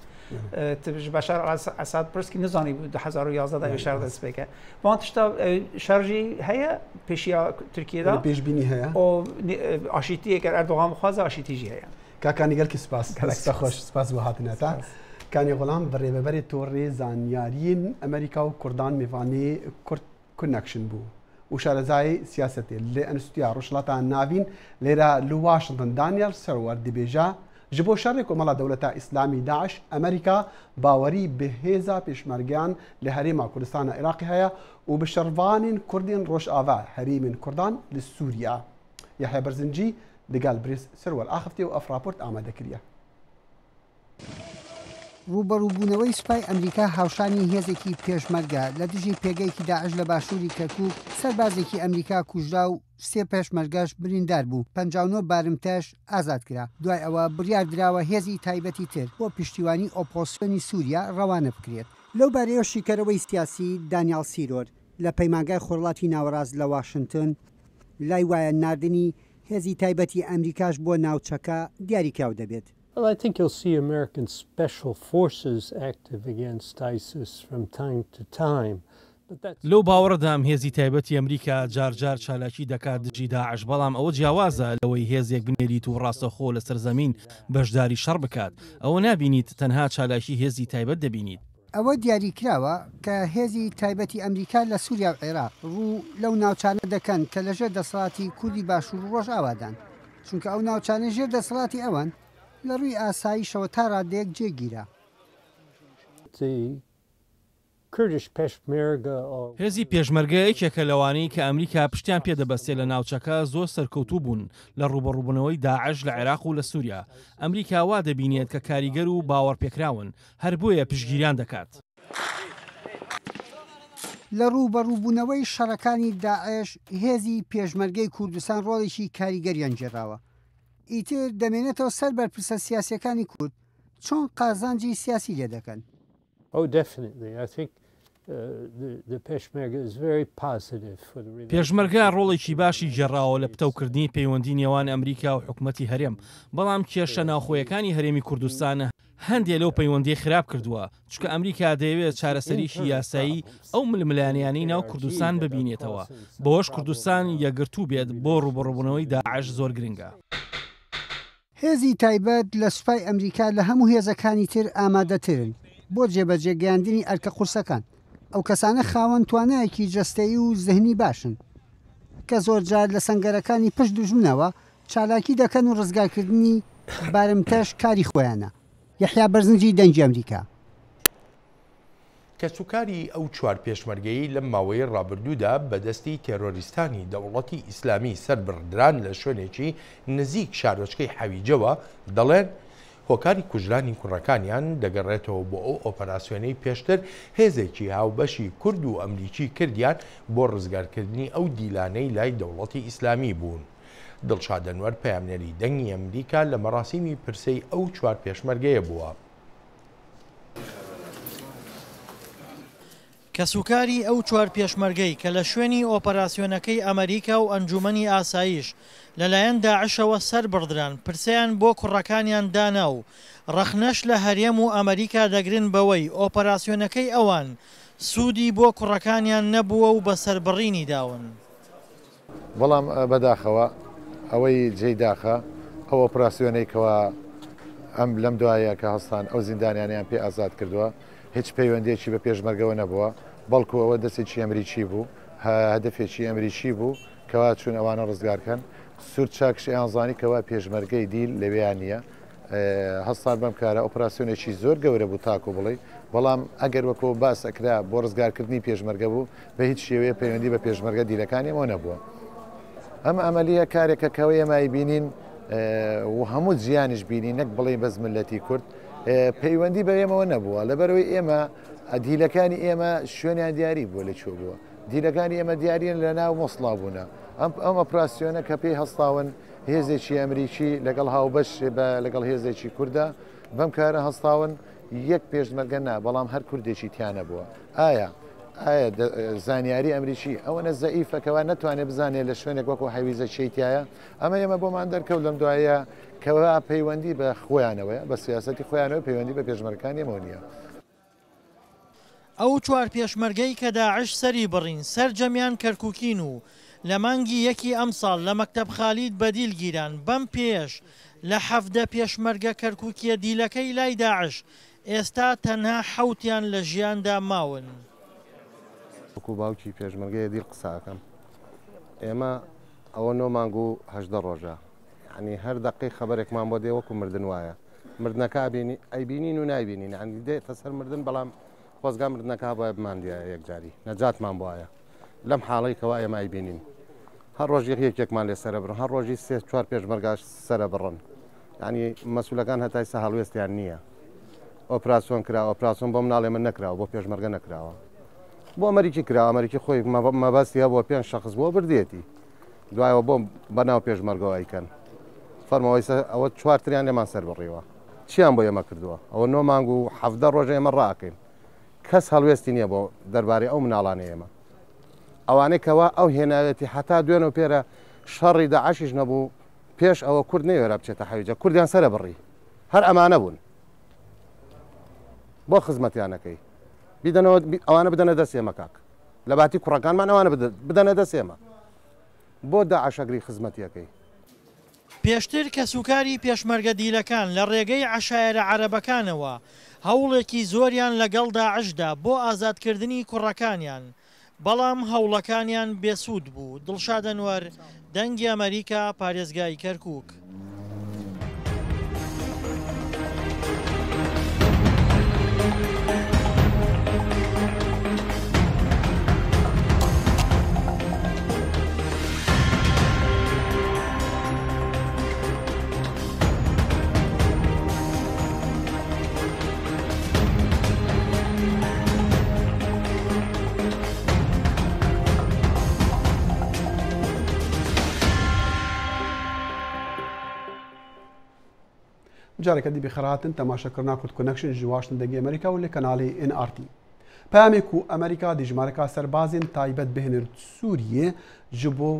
O: بەشار ئەساد پرسکی نزانی بوو 2011 شەر دەست پێکە وان تشتا شەرژی هەیە پێشیا تورکیەدا
A: پێشبینی هەیە
O: ئاشیتیەکە ئەردوغان بخوازە ئاشیتیژی هەیە
A: کاکانی گەلکی سپاس خۆش سپاس بۆ هاتنەتە کانی غڵام بەڕێبەبەری تۆڕێ زانیاریین ئەمریکا و کوردان میوانەی کورد کونەکشن بوو و شارەزای سیاسەتێ لێ ئەنستویا ڕۆژڵاتان ناوین لێرە لە واشنگتن دانیال سەروەر دەبێژە ji bo şerê komela Dewleta İslamî Daeş Amerîka bawerî bi hêza pêşmergeyan li Herêma Kurdistana Iraqê heye û bi şervanên Kurdên Rojava Herêmên Kurdan li Sûriya. Yahya Berzincî digel Brîs Sirwel axiftiye û ev raport amade kiriye.
L: ڕوبەڕووبوونەوەی سوپای ئەمریکا هاوشانی هێزێکی پێشمەرگە لە دژی پێگەیکی داعش لە باشووری کەرکووک سەربازێکی ئەمریکا کوژرا و سێ پێشمەرگەش بریندار بوو 59 بارمتەش ئازاد کرا دوای ئەوە بڕیار درراوە هێزی تایبەتی تر بۆ پشتیوانی ئۆپۆسیۆنی سووریا ڕەوانە بکرێت لەو بارەیە شیکەرەوەی سیاسی دانیال سیرۆر لە پەیمانگای خۆرڵاتی ناوەڕاست لە واشنگتن لای وایە ناردنی هێزی تایبەتی ئەمریکاش بۆ ناوچەکە دیاریکراو دەبێت.
P: Well, I think you'll see American special forces active against ISIS from time to time.
N: لەو باوەڕدام هێزی تایبەتی ئەمریکا جارجار چالاکی دەکات دژی داعش بەڵام ئەوە جیاوازە لەوەی هێزێک بنێریت و ڕاستەخۆ لە سەرزەمین بەشداری شەڕ بکات ئەوە نابینیت تەنها چالاکی هێزی تایبەت دەبینیت.
L: ئەوە دیاریکراوە کە هێزی تایبەتی ئەمریکا لە سووریا و عێراق ڕوو لەو ناوچانە دەکەن کە لەژێر دەسەڵاتی کوردی باشوور و ڕۆژئاوادان. چونکە ئەو ناوچانە ژێر دەسەڵاتی ئەوان لە ڕووی ئاساییشەوە تا ڕادەیەک جێگیرە.
N: هێزی پێشمەرگەیەکێکە لەوانەی کە ئەمریکا پشتیان پێدەبەستێت لە ناوچەکە زۆر سەرکەوتوو بوون لە ڕوبەڕووبوونەوەی داعش لە عێراق و لە سووریا. ئەمریکا وا دەبینێت کە کاریگەر و باوەڕپێکراون، هەر بۆیە پشگیریان دەکات.
L: لە ڕوبەڕووبوونەوەی شەڕەکانی داعش هێزی پێشمەرگەی کوردستان ڕۆڵێکی کاریگەریان جێراوە. ئیتر دەمێنێتەوە سەر بەرپرسە سیاسیەکانی کورد چۆن قازانجی سیاسی لێ دەکەن.
N: پێشمەرگە ڕۆڵێکی باشی جێڕاوە لە پتەوکردنی پەیوەندی نێوان ئەمریکا و حکوومەتی هەرێم، بەڵام کێشە ناوخۆیەکانی هەرێمی کوردستانە هەندێک لەو پەیوەندی خراپ کردووە، چونکە ئەمریکا دەیەوێت چارەسەریشی یاسایی ئەو ململانیانەی ناو کوردستان ببینێتەوە، بەوەش کوردستان یەکگرتوو بێت بۆ ڕوبەڕووبوونەوەی داعش زۆر گرنگە.
L: هێزی تایبەت لە سوپای ئەمریکا لە هەموو هێزەکانی تر ئامادەترن بۆ جێبەجێگەیاندنی ئەرکە قورسەکان. ئەو کەسانە خاوەن توانایەکی جەستەیی و زەهنی باشن کە زۆرجار لە سەنگەرەکانی پشت دوژمنەوە چالاکی دەکەن و ڕزگارکردنی بارمتەش کاری خۆیانە. یحیا بەرزنجی دەنگی ئەمریکا.
B: کەسوکاری ئەو چوار پێشمەرگەیی لەم ماوەی ڕابردوودا بەدەستی تێرۆریستانی دەوڵەتی ئیسلامی سەربڕدران لە شوێنێکی نزیک شارۆچکەی حەویجەوە دەڵێن هۆکاری کوژرانی کوڕەکانیان دەگەڕێتەوە بۆ ئەو ئۆپەراسیۆنەی پێشتر هێزێکی هاوبەشی کورد و ئەمریکی کردیان بۆ ڕزگارکردنی ئەو دیلانەی لای دەوڵەتی ئیسلامی بوون. دڵشاد ئەنوەر پەیامنەری دەنگی ئەمریکا لە مەراسیمی پرسەی ئەو چوار پێشمەرگەیە بووە.
Q: کەسوکاری ئەو چوار پێشمەرگەی کە لە شوێنی ئۆپەراسیۆنەکەی ئەمریکا و ئەنجومەنی ئاسایش لەلایەن داعشەوە سەر بڕدران پرسیان بۆ کوڕەکانیان دانا و ڕەخنەش لە هەرێم و ئەمریکا دەگرن بەوەی ئۆپەراسیۆنەکەی ئەوان سوودی بۆ کوڕەکانیان نەبووە و بە سەربڕینی داون.
R: بەڵام بەداخەوە ئەوەی جێداخە ئەو ئۆپەراسیۆنەی کەوە ئەم لەم دوایە کە هەستان ئەو زیندانیانیان پێ ئازاد کردووە هیچ پەیوەندێکی بە پێشمەرگەوە نەبووە، بەڵکو ئەوە دەستێکی ئەمریکی بوو، هەدەفێکی ئەمریکی بوو کەوا چون ئەوانە ڕزگارکەن. سوور چاکشی ئازانی کەوا پێشمەرگەی دیل لەوێیان نییە. هەستان بەم کارە ئۆپەراسیۆنێکی زۆر گەورە بوو تاکو بڵێ، بەڵام ئەگەر وەکەوە باس ئەکرا بۆ ڕزگارکردنی پێشمەرگە بوو بە هیچ شێوەیە پەیوەندی بە پێشمەرگە دیلەکانیەوە نەبووە. ئەم ئەمەلیە کارێکە کەوە ئێمای بینین و هەموو جیانیش بینی نەک بڵێ بەس ملەتی کورد پەیوەندی بە ئێمەوە نەبووە، لەبەرەوەی ئێمە دیلەکانی ئێمە شوێنیان دیاری بووە لە چۆ بووە، دیلەکانی ئێمە دیارین لە ناو مۆسڵا بوونە. ئەم ئۆپەراسیۆنە کە پێی هەستاون هێزێکی ئەمریکی لەگەڵ هاوبەش لەگەڵ هێزێکی کووردە بەم کارە هەستاون یەک پێشمەرگە نا، بەڵام هەر کوردێکی تیانە بووە. ئایا زانیاری ئەمریکی ئەوەنە زەئیفەکەوە نەتوانێت بزانێت لە شوێنێک وەکو حەویزە چیتایە؟ ئەمە ئێمە بۆمان دەرکەوت لەم دوایە کەوا پەیوەندی بە خۆیانەوەی بە سیاسەتی خۆیانەوە پەیوەندی بە پێشمەرگەکانی ئەمە نییە.
Q: ئەو چوار پێشمەرگەی کە داعش سەری بڕین سەرجەمیان کەرکووکین و لە مانگی یەکی ئەم ساڵ لە مەکتەب خالید بەدیل گیران. بەم پێش لە 17 پێشمەرگە کەرکووکیە دیلەکەی لای داعش ئێستا تەنها 7یان لە ژیاندا ماون.
R: وەکو باوکی پێشمەرگەیە دیل قساکەم، ئێمە ئەوە 9 مانگ و 18 ڕۆژە، یعنی هەر دقی خەبەرێکمان بۆ دێ وەکو مردن وایە، مردنەکە بینی ئەیبینین و نایبینین، ئەنی دێتە سەر مردن، بەڵام خۆزگا مردنەکە بۆە بماندیە یەکجاری نەجاتمان بواە لەم حاڵی کەوا ئێمە ئایبینین. هەر ڕۆژی یەکێکمان لێ سەرە بڕن، هەر ڕۆژی 3-4 پێشمەرگاش سەرە بڕن، ینی مەسوولەکان هەتای سە هەڵوێستیان نییە. ئۆپراسیۆن کرا، ئۆپراسیۆن بۆ مناڵێ من نەکراوە، بۆ پێشمەرگە نەکراوە، بۆ ئەمریکی کراوە، ئەمریکی خۆی مەبەستی هەبووە 5 شەخص بۆ بردێتی، دوایەوە بۆ بەناو پێشمەرگەوە ئەیکەن فەرمەوەی ئەوە 4تریان لێمان سەر بڕیوە. چیان بۆ ئێمە کردووە؟ ئەوە 9 مانگ و 17 ڕۆژە ئێمە ڕاکەین، کەس هەڵوێستی نییە بۆ دەربارەی ئەو مناڵانە ئێمە. ئەوانەی کەوا ئەو هێناوێتی حتا دوێنە پێرە شەڕی داعشیش نەبوو، پێش ئەوە کورد نەیوێرا بچێتە حەویجە، کوردیان سەرە بڕی، هەر ئەمانە بوون بۆ خزمەتیانەکەی ئەوانە بدەنە دەست ئێمە کاک، لە باتی کوڕەکانمان ئەوانە بدەنە دەست ئێمە بۆ داعشەگری خزمەتیەکەی.
Q: پێشتر کەسوکاری پێشمەرگە دیلەکان لە ڕێگەی عەشایرە عەرەبەکانەوە هەوڵێکی زۆریان لەگەڵ داعشدا بۆ ئازادکردنی کوڕەکانیان، بەڵام هەوڵەکانیان بێسوود بوو. دڵشاد ئەنوەر، دەنگی ئەمریکا، پارێزگای کەرکووک.
A: جارێکە دی بخەراتن تەماشەکردنا کورد کۆنەکشن ji Washington ئەمریکا و لە کەناڵی NRT. پامێک و ئەمریکا دیژمارەکە سەربازên تایبەت بهێنر سووریێ ji بۆ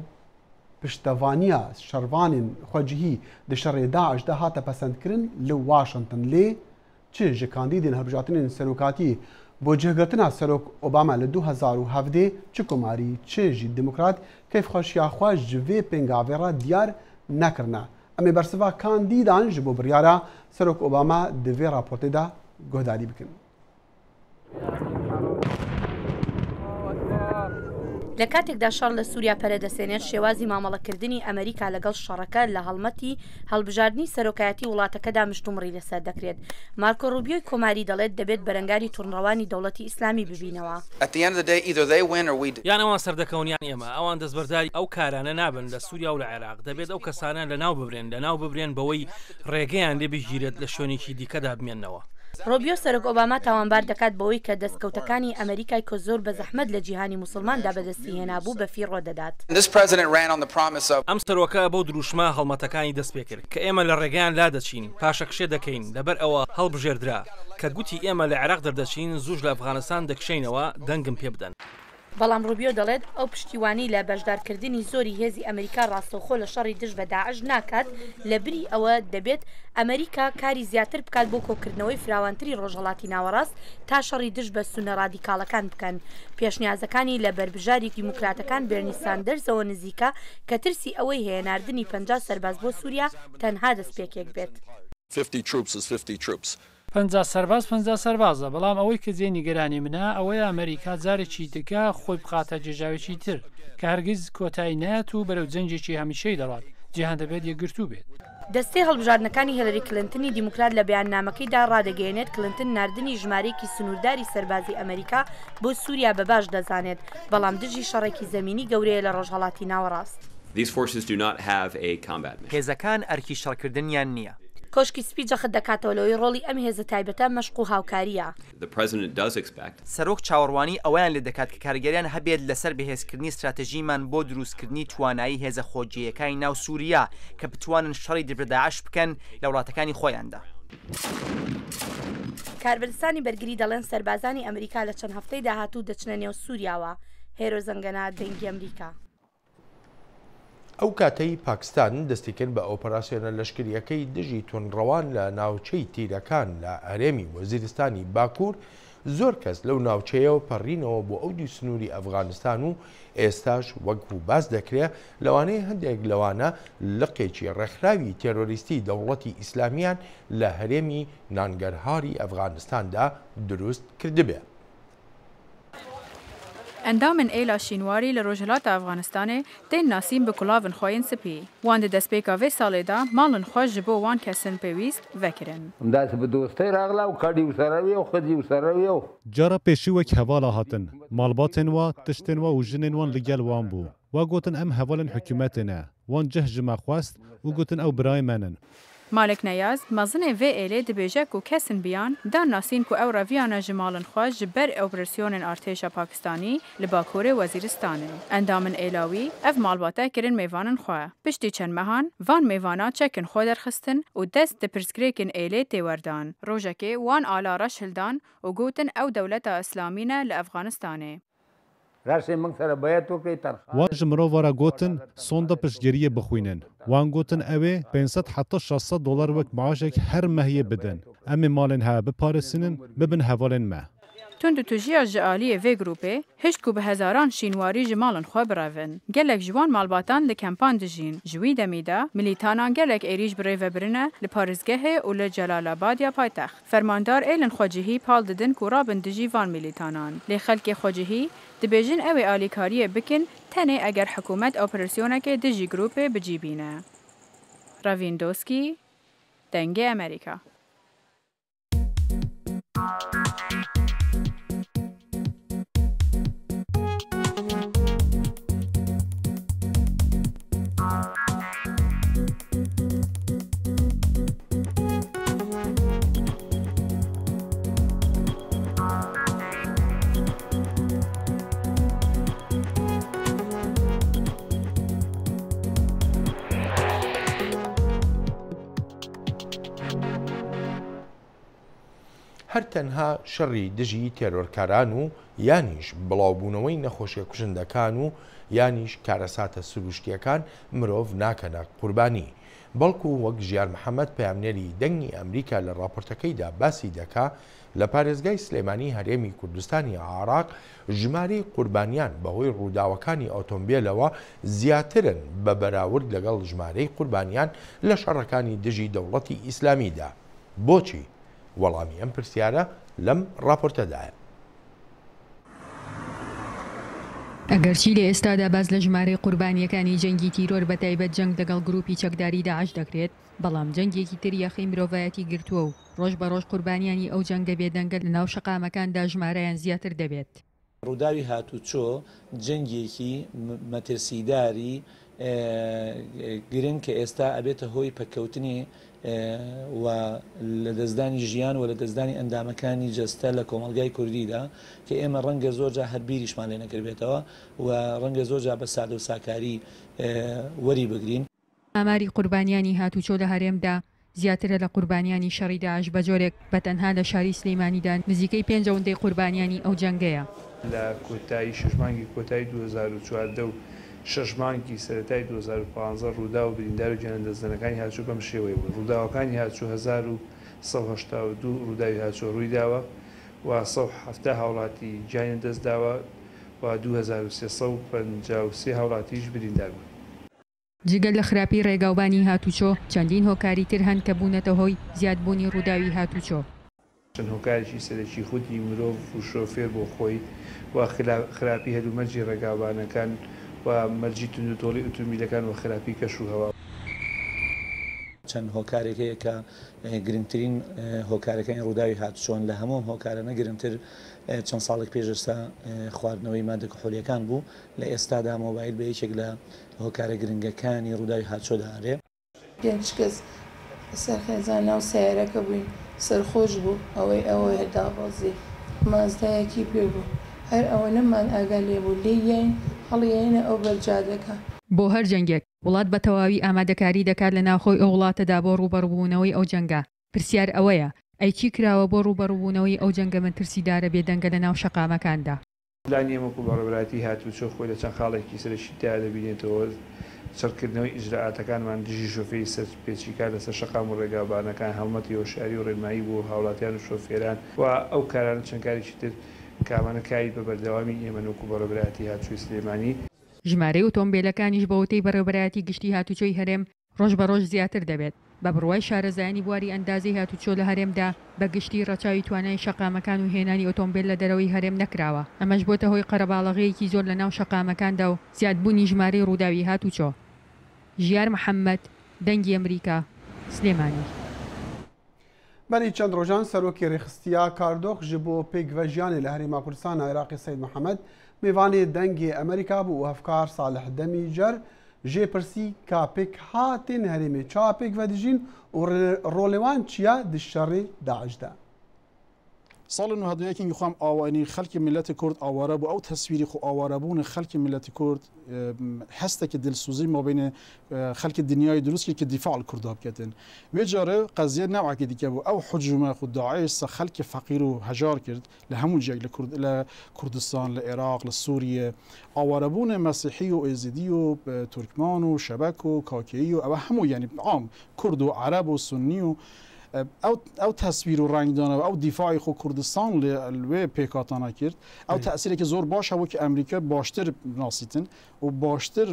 A: پشتەوانیە شەڕوانên xwecihî di şerê Daişda hate pesendkirin li Washington lê çi ji kandîdên hilbijartinên serokatî بۆ جێگرتنا سەرۆک ئۆباما لە 2017 çi komarî çi jî demokrat keyfxweşiya xwe ji vê pêngavêra diyar nekirine. Em ê bersiva kandîdan ji bo biryara Serok Obama di vê raportê de guhdarî bikin.
H: لە کاتێکدا شەڕ لە سووریا پەرەدەسێنێت شێوازی مامەڵەکردنی ئەمریکا لەگەڵ شەڕەکە لە هەڵمەتی هەڵبژاردننی سەرۆکایەتی وڵاتەکەدا مشتومڕی لەسەر دەکرێت. مارکۆ ڕوبیۆی کۆماری دەڵێت دەبێت بەرەنگاری توڕنڕەوانی دەوڵەتی ئیسلامی ببینەوە.
N: یان ئەوان سەردەکەونیان ئێمە ئەوان دەستبەرداری ئەو کارانە نابن لە سووریا و لە عێراق. دەبێت ئەو کەسانە لەناو ببرێن بەوەی ڕێگەیان لێ بگیرێت لە شوێنێکی دیکەدا بمێننەوە.
H: ڕۆبیۆ سەرۆک ئۆباما تاوانبار دەکات بەوەی کە دەستکەوتەکانی ئەمریکای کە زۆر بە زەحمەت لە جیهانی موسڵماندا بەدەستی هێنابوو بەفی ڕۆدەدات.
N: ئەم سەرۆکە بەو دروشمە هەڵمەتەکانی دەست پێ کرد کە ئێمە لە ڕێگەیان لا دەچین پاشەکشێ دەکەین لەبەر ئەوە هەڵبژێردرا کە گوتی ئێمە لە عێراق دەردەچین زوش لە ئەفغانستان دەکشینەوە دەنگم پێ بدەن.
H: بەڵام ڕوبیۆ دەڵێت ئەو پشتیوانی لە بەشدارکردنی زۆری هێزی ئەمریکا ڕاستەوخۆ لە شەڕی دژ بە داعش ناکات لە بری ئەوە دەبێت ئەمریکا کاری زیاتر بکات بۆ کۆکردنەوەی فراوانتری ڕۆژهەڵاتی ناوەڕاست تا شەڕی دژ بە سونە ڕادیکاڵەکان بکەن. پێشنیازەکانی لە بەربژاری دیموکراتەکان بێرنی ساندەرزەوە نزیکە کە ترسی ئەوەی هێناردنی 50 سەرباز بۆ سووریا تەنها دەستپێکێک بێت.
S: 50 سەرباز 50 سەربازە، بەڵام ئەوەی کە جێ نیگەرانی منە ئەوەیە ئەمریکا جارێکی دگا خۆی بخاتە جێژاوێکی تر کە هەرگیز کۆتایی نایەت و بەرەو جەنجێکی هەمیشەی دەڕات. جیهان دەبێت یەکگرتوو بێت.
H: دەستەی هەڵبژاردنەکانی هیلاری کلنتنی دیموکرات لە بەیاننامەکەیدا ڕادەگەیەنێت کلنتن نردنی ژمارەیەکی سنوورداری سەربازی ئەمریکا بۆ سووریا بەباش دەزانێت، بەڵام دژی شەڕێکی زەمینی گەورەیە لە ڕۆژهەڵاتی ناوەڕاست.
T: هێزەکان ئەرکی شەڕکردنیان نییە.
H: کۆشکی سپی جەخت دەکاتەوە لەوەی ڕۆڵی ئەم هێزە تایبەتە مەشق و هاوکاریە.
T: سەرۆک چاوەڕوانی ئەویان لێ دەکات کە کارگەریان هەبێت لەسەر بەهێزکردنی استراتژیمان بۆ دروستکردنی توانایی هێزە خۆجیەکانی ناو سووریا کە بتوانن شەڕی دەبرداعش بکەن لە وڵاتەکانی خۆیاندا.
H: کاربەرستانی بەرگری دەڵێن سەربازانی ئەمریکا لە چەند هەفتەی داهاتوو دەچنە نێو سووریاوە. هێرۆ زەنگەنا دەنگی ئەمریکا.
B: ئەو کاتەی پاکستان دەستی کرد بە ئۆپەراسیۆنە لەشکریەکەی دژی تونڕەوان لە ناوچەی تیرەکان لە ئەرێمی وەزیرستانی باکوور، زۆر کەس لەو ناوچەیەوە پەڕینەوە بۆ ئەو سنووری ئەفغانستان و ئێستاش وەکو باس دەکرێت لەوانەیە هەندێک لەوانە لقێکی ڕێکخراوی تێرۆریستی دەوڵەتی ئیسلامیان لە هەرێمی نانگەرهاری ئەفغانستاندا دروست کردبێ.
U: ئەندامن ئێلا شینواری لە ڕۆژهەڵاتە ئەفغانستانê tên ناسیم bi kulavên xwe yên spî. Wan di destpêka vê salê de malên xwe ji bo wan kesin pêwîst vekirin.
G: Cara pêşî wek hevala hatin. Malbatên wa, tiştên wa û jinên wan li gel wan bû. Wa gotin em hevalên hikûmetê ne. Wan cih ji me xwest û gotin ew birayê me in.
U: Malek Neyaz, mezinê vê êlê dibêje ku kesin biyan, dan nasîn ku ew reviyana ji malên xwe ji ber operasyonên artêşa Pakistanî li Bakurê Wezîristanê. Endamên êlawî, ev malbate kirin mêvanên xwe. Piştî çend mehan, van mêvana çekên xwe derxistin û dest di pirsgirêkên êlê tê werdan. Rojekê wan ala reş hildan û gotin ew dewleta Islamî ne li Efganistanê.
G: Wan ji mirovara gotin sonda piştgeriyê bixwînin. Wan gotin ew ê 500 heta $600 wek maaşek her mehiyê bidin. Em ê malên he biparêsinin bibin hevalên me.
U: Tund tu jiya ji aliyê vê grupê hişt ku bi hezaran şînwarî ji malên xwe birevin. Gelek ji wan malbatan li kempan dijîn. Ji wî demê de milîtanan gelek êrîş bi rêve birine li Parêzgehê û li Celalabadiya paytext. Fermandar êlên xwecihî pal didin ku rabin dijî van milîtanan. Lê xelkê xwecihî دبیجن اوی آلیکاریه بکن تنه اگر حکومت اپراسیونه که دجی گروپ بجیبینه. راویندوسکی، دنگ امریکا.
B: هەر تەنها شەڕی دژی تێرۆرکاران و یانیش بڵاوبوونەوەی نەخۆشیە کوژندەکان و یانیش کارەساتە سروشتیەکان مرۆڤ ناکەنە قوربانی. بەڵکو وەک ژیار محەممەد پەیامنێری دەنگی ئەمریکا لە راپۆرتەکەیدا باسی دەکا لە پارێزگای سلێمانی هەرێمی کوردستانی عراق ژمارەی قوربانیان بەهۆی ڕووداوەکانی ئۆتۆمبیلەوە زیاترن بە بەراورد لەگەڵ ژمارەی قوربانیان لە شەڕەکانی دژی دەوڵەتی ئیسلامیدا. بۆچی؟ وەڵامی ئەم پرسیارە لەم راپۆرتەدایە.
D: ئەگەرچی لە ئێستادا باز لە ژمارەی قوربانیەکانی جەنگی تیرۆر بە تایبەت جەنگ لەگەڵ گروپی چەکداری داعش دەکرێت، بەڵام جەنگێکی تر یەخی مرۆڤایەتی گرتووە و ڕۆژ بە ڕۆژ قوربانیانی ئەو جەنگە بێدەنگە لە ناو شەقامەکاندا ژمارەیان زیاتر دەبێت.
V: ڕووداوی هاتوچۆ جەنگێکی مەترسیداری گرنگ کە ئێستا ئەبێتە هۆی پەککەوتنی و لە دەستدانی ژیان و لە دەستدانی ئەندامەکانی جەستە لە کۆمەلگای کوردیدا کە ئێمە ڕەنگە زۆرجا هەربیریشمان لێ نەکردبێتەوە و ڕەنگە زۆرجا بە سادە و ساکاری وەری بگرین.
D: ئاماری قوربانیانی هاتوچۆ لە هەرێمدا زیاترە لە قوربانیانی شەڕی داعش بە جۆرێک بەتەنها لە شاری سلەیمانیدا نزیکەی 5 ئەوەندەی قوربانیانی ئەو جەنگەیە.
W: لە کۆتایی شەشمانگی کۆتایی 2014 و شەشمانگی سەرەتای 2015 ڕوودا و بریندار و جێنەدەستدانەکانی هاتوچۆ بەم شێوەیە بوون. ڕووداوەکانی هاتوچۆ 1982 ڕووداوی هاتوچۆ ڕووی داوە و 170 هاوڵاتی گیان دەست داوە و 2353 هاوڵاتیش بریندار بوون.
D: جگەل لە خراپی ڕێگاوبانی هاتوچۆ چەندین هۆکاری تر هەن کە بوونەتە هۆی زیادبوونی ڕووداوی هاتوچۆ.
W: چەند هۆکارێکی سەرەکی خودی مرۆڤ و شۆفێر بۆ خۆی و خراپی هەلومەرجی ڕێگاوبانەکان و مەرجی تونوتۆڵی ئۆتۆمبیلەکان و خراپی کەش و هەوا.
V: چەند هۆکارێک هەیە کە گرنگترین هۆکارەکانی ڕووداوی هاتوچۆن لە هەموو هۆکارە گرنگتر چەند ساڵێک پێشستا خواردنەوەی مادە کحولیەکان بوو. لە ئێستادا مۆبایل بە یەکێک لە هۆکارە گرنگەکانی ڕووداوی هاتوچۆداڕێ.
X: پێنج کەس سەر خێزان ناو سیارەکە بووین سەرخۆش بوو ئەوەی ئەوەیە دابەزی مازدایەکی پێ بوو هەر ئەوە نەمان ئاگا لێ بوو لێیان هەڵیێنە ئەو بەرجادەکە.
D: بۆ هەر جەنگێک وڵات بە تەواوی ئامادەکاری دەکات لە ناوخۆی ئەو وڵاتەدا بۆ ڕوبەڕبوونەوەی ئەو جەنگە. پرسیار ئەوەیە ئەی چی کراوە بۆ ڕوبەڕبوونەوەی ئەو جەنگە مەترسیدارە بێدەنگە لە ناو شەقامەکاندا.
W: پلانی ئێمەکو بەڕێوەبەتی هاتوچۆ خۆی لە چەند خاڵێکی سەرشیدا دەبینێتەوە چڕکردنەوەی ئیجراعاتەکانمان دژی شۆفێری سەر پێچیکار لەسەر شەقام و ڕێگاوبانەکان هەڵمەتی هۆشیاری و ڕێنمایی بۆ هاوڵاتیان و شۆفێران و ئەو کارانە چەند کارێکی تر کامانە کاری بە بەردەوامی ئێمەنوەکو بەڕێوەبەتی هاتوچۆی سلێمانی.
D: ژمارەی ئۆتۆمبیلەکانیش بە وتەی بەڕێوەبەتی گشتی هاتوچۆی هەرێم ڕۆژ بە ڕۆژ زیاتر دەبێت بە بڕوای شارەزایانی بواری ئەندازی هاتوچۆ لە هەرێمدا بە گشتی ڕەچاوی توانای شەقامەکان و هێنانی ئۆتۆمبیل لە دەرەوەی هەرێم نەکراوە. ئەمەش بۆتە هۆی قەرەباڵغەیەکی زۆر لە ناو شەقامەکاندا و زیادبوونی ژمارەی ڕووداوی هاتوچۆ. ژیار محەممەد، دەنگی ئەمریکا، سلێمانی.
A: بەری چەند ڕۆژان سەرۆکی ڕێخستیا کاردۆخ ji بۆ پێکڤەژیانê لە هەرێما کوردستان عێراقی سەید محەممەد mêvanê dengê Amerîka bû û hevkar Salih Demîcer jê pirsî ka pêk hatên herêmê çawa pêk vedijîn û rolê wan çiya di şerê Daişê de.
Y: ساڵن و هەدوویەکی خۆم ئاوانی خەڵکی ملەتی کورد ئاوارە بوو ئەو تەسویری خۆ ئاوارەبوون خەڵکی ملەتی کورد هەستێکی دلسوزی مابینە خەڵکی دنیای دروستکی کە دیفاع کوردها بکەن وێ جارە قەزیە ناوعکی دیکە بوو ئەو حجومە خود داعش سە خەڵکی فەقیر و هەژار کرد لە هەموو جێک لە کوردستان لە عێراق لە سووریە ئاوارەبوون مەسیحی و ئێزیدی و تورکمان و شەبەک و کاکێی و ئەوە هەموو یعنی عام کورد و عەرەب و سنی و ئەو تەسویر و ڕنگدانەوە ئەو دیفاعی خۆ کوردستان لێ پێکاتانە کرد ئەو تەسیرێکی زۆر باشە وەکی ئەمریکا باشتر ناسیتن و باشتر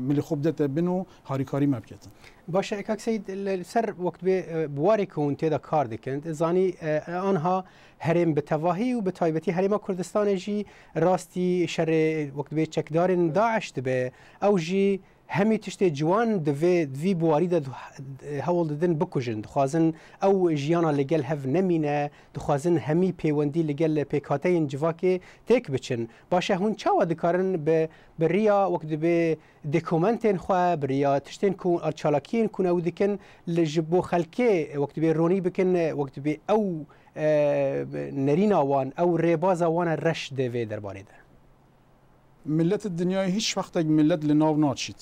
Y: ملی خۆ بدەتە بن و هاریکاری مە بکێتن.
C: باشە کاکسەید لەسەر وەکت بێ بوارێکەوەن تێدا کار دەکەن زانی ئەها هەرێم بە تەواهی و بە تایبەتی هەرێمە کوردستانێژی ڕاستی شەرێ وەکت بێ چەکدارن داعش دەبێ ئەو ژی هەمی تشتێ جوان دەوێت وی بواریدا هەوڵ دەدن بکوژن دخوازن ئەو ژیانە لەگەل هەف نەمینە دخوازن هەمی پەیوەندی لەگەل پێکاتەین جوواکێ تێک بچن باشە هون چاوە دکارن بڕیا وەک دەبێ دکومنتێن خوا بڕیا تشتێن چالاکیین کوونە و دکن لە بۆ خەلکێ وەک دەبێ ڕۆنی بکن وەک دەبێ ئەو نەریناوان ئەو ڕێبازاوانە ڕەش دەوێ دەربارێدا.
Y: ملت دنیای هیچ وەختێک ملت لە ناو ناچیت.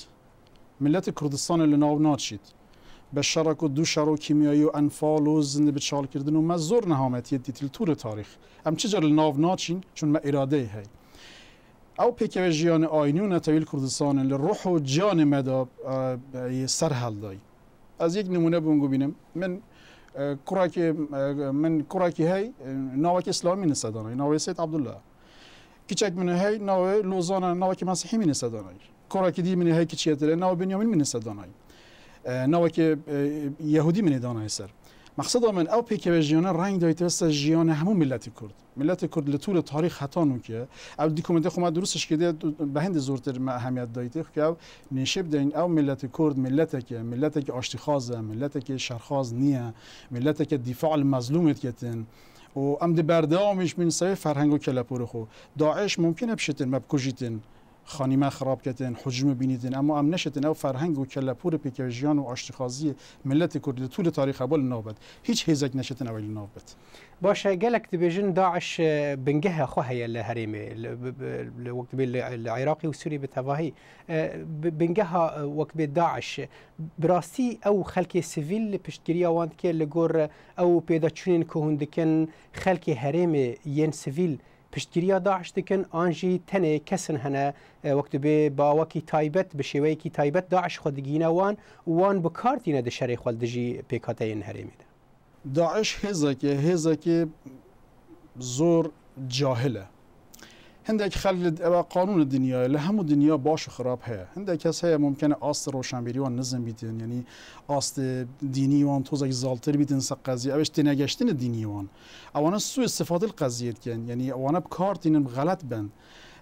Y: ملت کوردستان لە ناو ناچیت بە شەڕک و دوو شەڕ و کیمیایی و ئەنفال و زنده بچالکردن و مە زۆر نەهامەتیەتی تیلتورە تاریخ ئەم چجار لە ناو ناچین چون مە ئیرادەی هەیە ئەو پێکەوە ژیانی ئاینی و نەتەویل کوردستانن لە ڕۆح و جیانی مەدا سەر هەڵدای ئەز یەک نمونە بوون بینم من کوڕاکی هەی ناوەکی ئیسلامی نسەدانای ناوی سید عەبدوڵڵا کچێک من هەی ناوی لۆزانە ناوەکی مەسیحی من نسەدانای کوڕاکی دی منی هەیە کچێترە ناو بنیامین من نسەدانای ناوەکی یەهودی منی دانای سەر مەقسەدا من ئەو پێکەوە ژیانە ڕنگ دایتەوە ژیانە هەموو میلەتی کورد میلەتی کورد لە توورە تاریخ هەتانوکە ئەو دیکۆمنتە خۆما دروستش کردێ بە هەندی زۆرتر ئەهەمیەت دایتێ کە ئەو نیشە بدەین ئەو میلەتی کورد میلەتێکی ئاشتیخوازە میلەتێکی شەرخواز نییە میلەتێکی دیفاع المەظلومت کردن و ئەم دی بەردەوامیش من سەوی فەرهەنگ و کەلەپۆرە خۆ داعش ممکنە بشتن مە بکوژیتن خانیمە خراپکەتن حجم بینیتن ئەمە ئەم نەشتن ئەو فەرهەنگ و کەلەپۆرە پێکەوە ژیان و ئاشتیخوازی میلەتی کورد لە توورە تاریخە بۆ لەناوبەت هیچ هێزێک نەشتن ئەوەی لەناوبەت
C: باشە گەلێک دەبێژن داعش بنگەهە خۆ هەیە لە هەرێمێ وەک بێ لە عێراقی و سووری بەتەواهی بنگەها وەک بێ داعش براستی ئەو خەلکی سیڤیل لە پشتگیریاوان کرد لە گۆڕ ئەو پێداچوونین کە هون دکن خەلکی هەرێمێ یەن سیڤیل پشتگیریا داعش دکن ئانژی تەنێ کەسن هەنە وەکت بێ باوەکی تایبەت بە شێوەیەکی تایبەت داعش خۆ دگینەوان وان بکارتینە دە شەڕی خۆ دژی پێکاتەیەن هەرێمیدا
Y: داعش هێزێکی زۆر جاهلە هەندێک خەلک ئەوە قانون دنیاە لە هەموو دنیا باش و خراپ هەیە هەندێک کەس هەیە ممکنە ئاست ڕۆشنبیریوان نزم بیتن یعنی ئاست دینیوان تۆزێک زاڵتر بیتن سە قەزیە ئەوش تێنەگەشتنە دینیوان ئەوانە سوء استفاده القەزیەتکەن یعنی ئەوانە بکارتینن غەلەت بن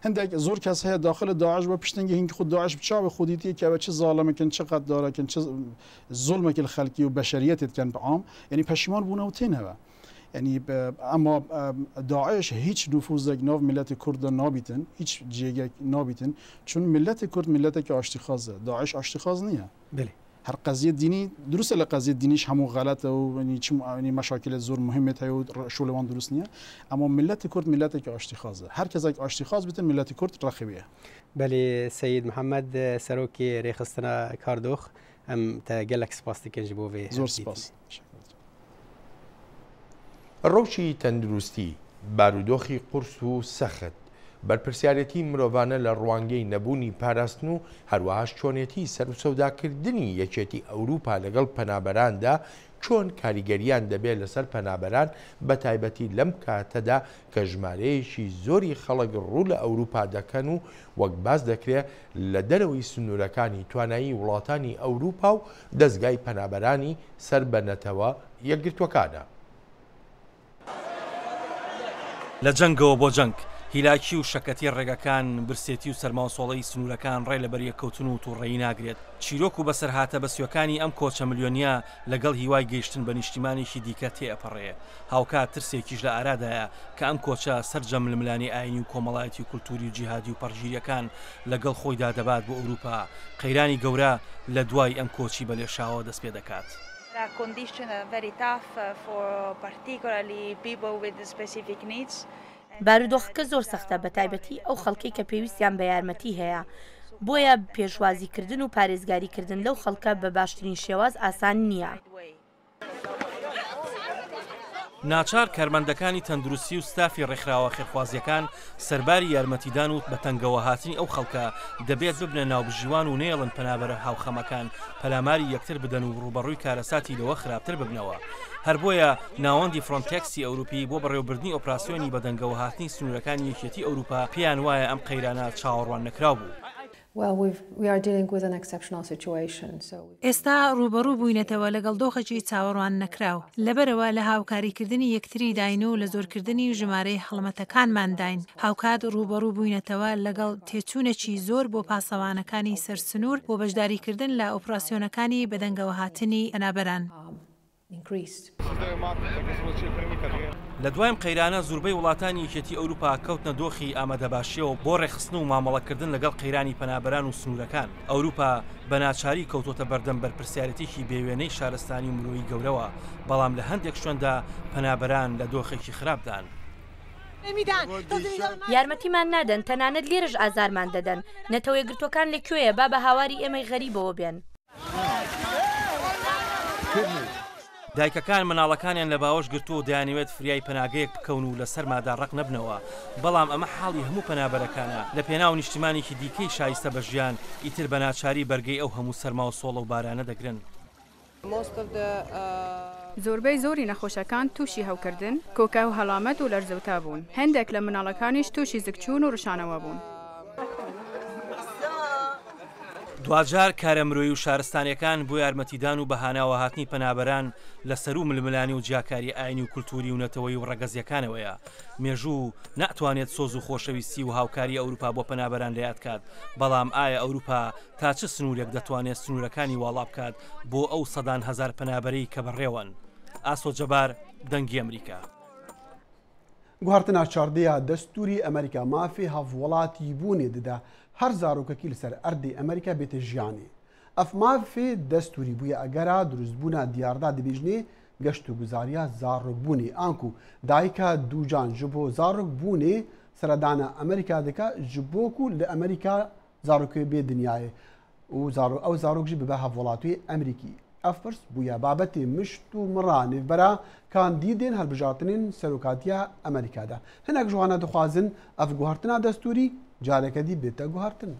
Y: هەندێک زۆر کەس هەیە داخل داعش بە پشتنگی هینکی خود داعش بچاوی خودیتی کە چه زاڵمەکەن چه قەددارەکەن چه زۆلمەکی خەلکی و بەشەریەتێتکەن بەعام یعنی پەشیمان بوونە و تێنەوە یعنی ئەما داعش هیچ نفوذێک ناو میلەتی کوردە نابیتن هیچ جێگەک نابیتن چون میلەتی کورد میلەتێکی ئاشتیخوازە داعش ئاشتیخواز نییە هەر قەزیە دینی دروستە لە قەزیە دینیش هەموو غەلەتە و مەشاکلێت زۆر مهمێت هەیە و شۆلەوان دروست نییە ئەمە میلەتی کورد میلەتێکی ئاشتیخوازە هەر کەسێک ئاشتیخواز بێتن میلەتی کورد ڕەخیویە
C: بەێ سەید محەممەد سەرۆکی ڕێخستنە کاردۆخ ئەم تا گەلک سپاس دکەنج بۆ وێ
Y: زۆر سپاس
B: ڕۆژی تەندروستی بارودۆخی قورس و سەخت بەرپرسیارەتی مرۆڤانە لە ڕوانگەی نەبوونی پاراستن و هەروەهاش چۆنێتی سەر و سەوداکردنی یەکێتی ئەوروپا لەگەڵ پەنابەراندا چۆن کاریگەریان دەبێت لەسەر پەنابەران بە تایبەتی لەم کاتەدا کە ژمارەیەکی زۆری خەڵک ڕوو لە ئەوروپا دەکەن و وەک باز دەکرێت لە دەرەوەی سنوورەکانی توانایی وڵاتانی ئەوروپا و دەستگای پەنابەرانی سەر بەنەتەوە یەکگرتوەکانە.
N: لە جەنگەوە بۆ جەنگ هیلاکی و شەکەتی ڕێگەکان برسێتی و سەرماسۆڵەی سنوورەکان ڕێ لە بەریەکەوتن و تووڕێی ناگرێت چیرۆک و بەسەرهاتە بەسوەکانی ئەم کۆچە ملیۆنیا لەگەڵ هیوای گەیشتن بە نیشتیمانێکی دیکە تێئەپەڕێ هاوکات ترسێکیش لە ئارادایە کە ئەم کۆچە سەرجەم ململانی ئاینی و کۆمەڵایەتی و کولتوری و جیهادی و پەرژیریەکان لەگەڵ خۆیدا دەبات بۆ ئەوروپا قەیرانی گەورە لە دوای ئەم کۆچی بەلێشاوە دەست پێ دەکات.
H: بارودۆخەکە زۆر سەختە بە تایبەتی ئەو خەڵکی کە پێویستیان بە یارمەتی هەیە بۆیە پێشوازیکردن و پارێزگاریکردن لەو خەڵکە بە باشترین شێواز ئاسان نییە.
N: ناچار کارمەندەکانی تەندروستی و ستافی ڕێکخراوە خێرخوازیەکان سەرباری یارمەتیدان و بەتەنگەوە هاتنی ئەو خەڵکە دەبێت ببنە ناوبژیوان و نێڵن پەنابەرە هاوخەمەکان پەلاماری یەکتر بدەن و ڕوبەڕووی کارەساتی لەوە خراپتر ببنەوە. هەر بۆیە ناوەندی فرۆنتێکسی ئەوروپی بۆ بەڕێوەبردنی ئۆپراسیۆنی بەدەنگەوە هاتنی سنوورەکانی یەکێتی ئەوروپا پێیان وایە ئەم قەیرانە چاوەڕوان نەکراو بوو.
E: ئێستا ڕوبەڕوو بووینەتەوە لەگەڵ دۆخەکی چاوەڕوان نەکراو لەبەرەوە لە هاوکاریکردنی یەکتری داین و لە زۆرکردنی ژمارەی هەڵمەتەکانمان داین. هاوکات ڕوبەڕوو بووینەتەوە لەگەڵ تێچوونێکی زۆر بۆ پاسەوانەکانی سەرسنوور بۆ بەشداریکردن لە ئۆپراسیۆنەکانی بەدەنگەوە هاتنی پەنابەران.
N: لە دوایم قەیرانە زۆربەی وڵاتانی یەکێتی ئەوروپا کەوتنە دۆخی ئامادەباشیەوە بۆ ڕێخستن و مامەڵەکردن لەگەڵ قەیرانی پەنابەران و سنوورەکان. ئەوروپا بە ناچاری کەوتۆتە بەردەم بەرپرسیارەتێکی بێوێنەی شارستانی مرۆیی گەورەوە، بەڵام لە هەندێک شوێندا پەنابەران لە دۆخێکی خراپدان.
H: یارمەتیمان نادەن، تەنانەت لێرەش ئازارمان دەدەن. نەتەوە یەکگرتوەکان لەکوێیە با بە هاواری ئێمەی غەریبەوە بێن.
N: دایکەکان مناڵەکانیان لە باوەش گرتو و دەیانەوێت فریای پەناگەیەک بکەون و لە سەرمادا ڕق نەبنەوە، بەڵام ئەمە حاڵی هەموو پەنابەرەکانە لە پێناو نیشتیمانێکی دیکەی شایستە بە ژیان ئیتر بە ناچاری بەرگەی ئەو هەموو سەرما و سۆڵە و بارانە دەگرن.
U: زۆربەی زۆری نەخۆشەکان تووشی هەوکردن، کۆکە و هەڵامەت و لەرزەوتا بوون. هەندێک لە مناڵەکانیش تووشی زگچوون و ڕشانەوە بوون.
N: دوجار کارە مرۆیی و شارستانیەکان بۆ یارمەتیدان و بەهاناوە هاتنی پەنابەران لەسەر و ململانی و جیاکاری ئاینی و کولتوری و نەتەوەی و ڕەگەزیەکانەوەیە. مێژوو ناتوانێت سۆز و خۆشەویستی و هاوکاری ئەوروپا بۆ پەنابەران لە یاد کات، بەڵام ئایا ئەوروپا تا چه سنوورێک دەتوانێت سنوورەکانی واڵا بکات بۆ ئەو سەدان هەزار پەنابەرەی کە بەڕێوەن؟ ئاسۆ جەبار، دەنگی ئەمریکا.
A: گوهارتنا چاردەیە دەستوری ئەمریکا مافی هەڵوڵاتی بوونێ دەدا هەر زارۆکەکی لەسەر ئەردی ئەمریکا بێتە ژیانی. ئەف مافێ دەستوری بووە ئەگەرا دروستبوونا دیاردا دەبێژنێ گەشت و گوزاریە زارۆکبوونی ئانکو دایکە دووجان ji بۆ زارۆک بوونێ سەردانە ئەمریکا دەکە ji بۆکو لە ئەمریکا زارۆکێ بێ دنیاە و ئەو زارۆکژی ببە هەڤوڵاتوی ئەمریکی. ئەف پرس بووە بابەتێ مشت و مڕانێ بەرا کاندیدێن هەڵبژارتنین سەرۆکاتیە ئەمریکادا. هەنێک جوانە دەخوازن ئەف گوهارتنا دەستوری جارێکەدی بێتە گوهارتن.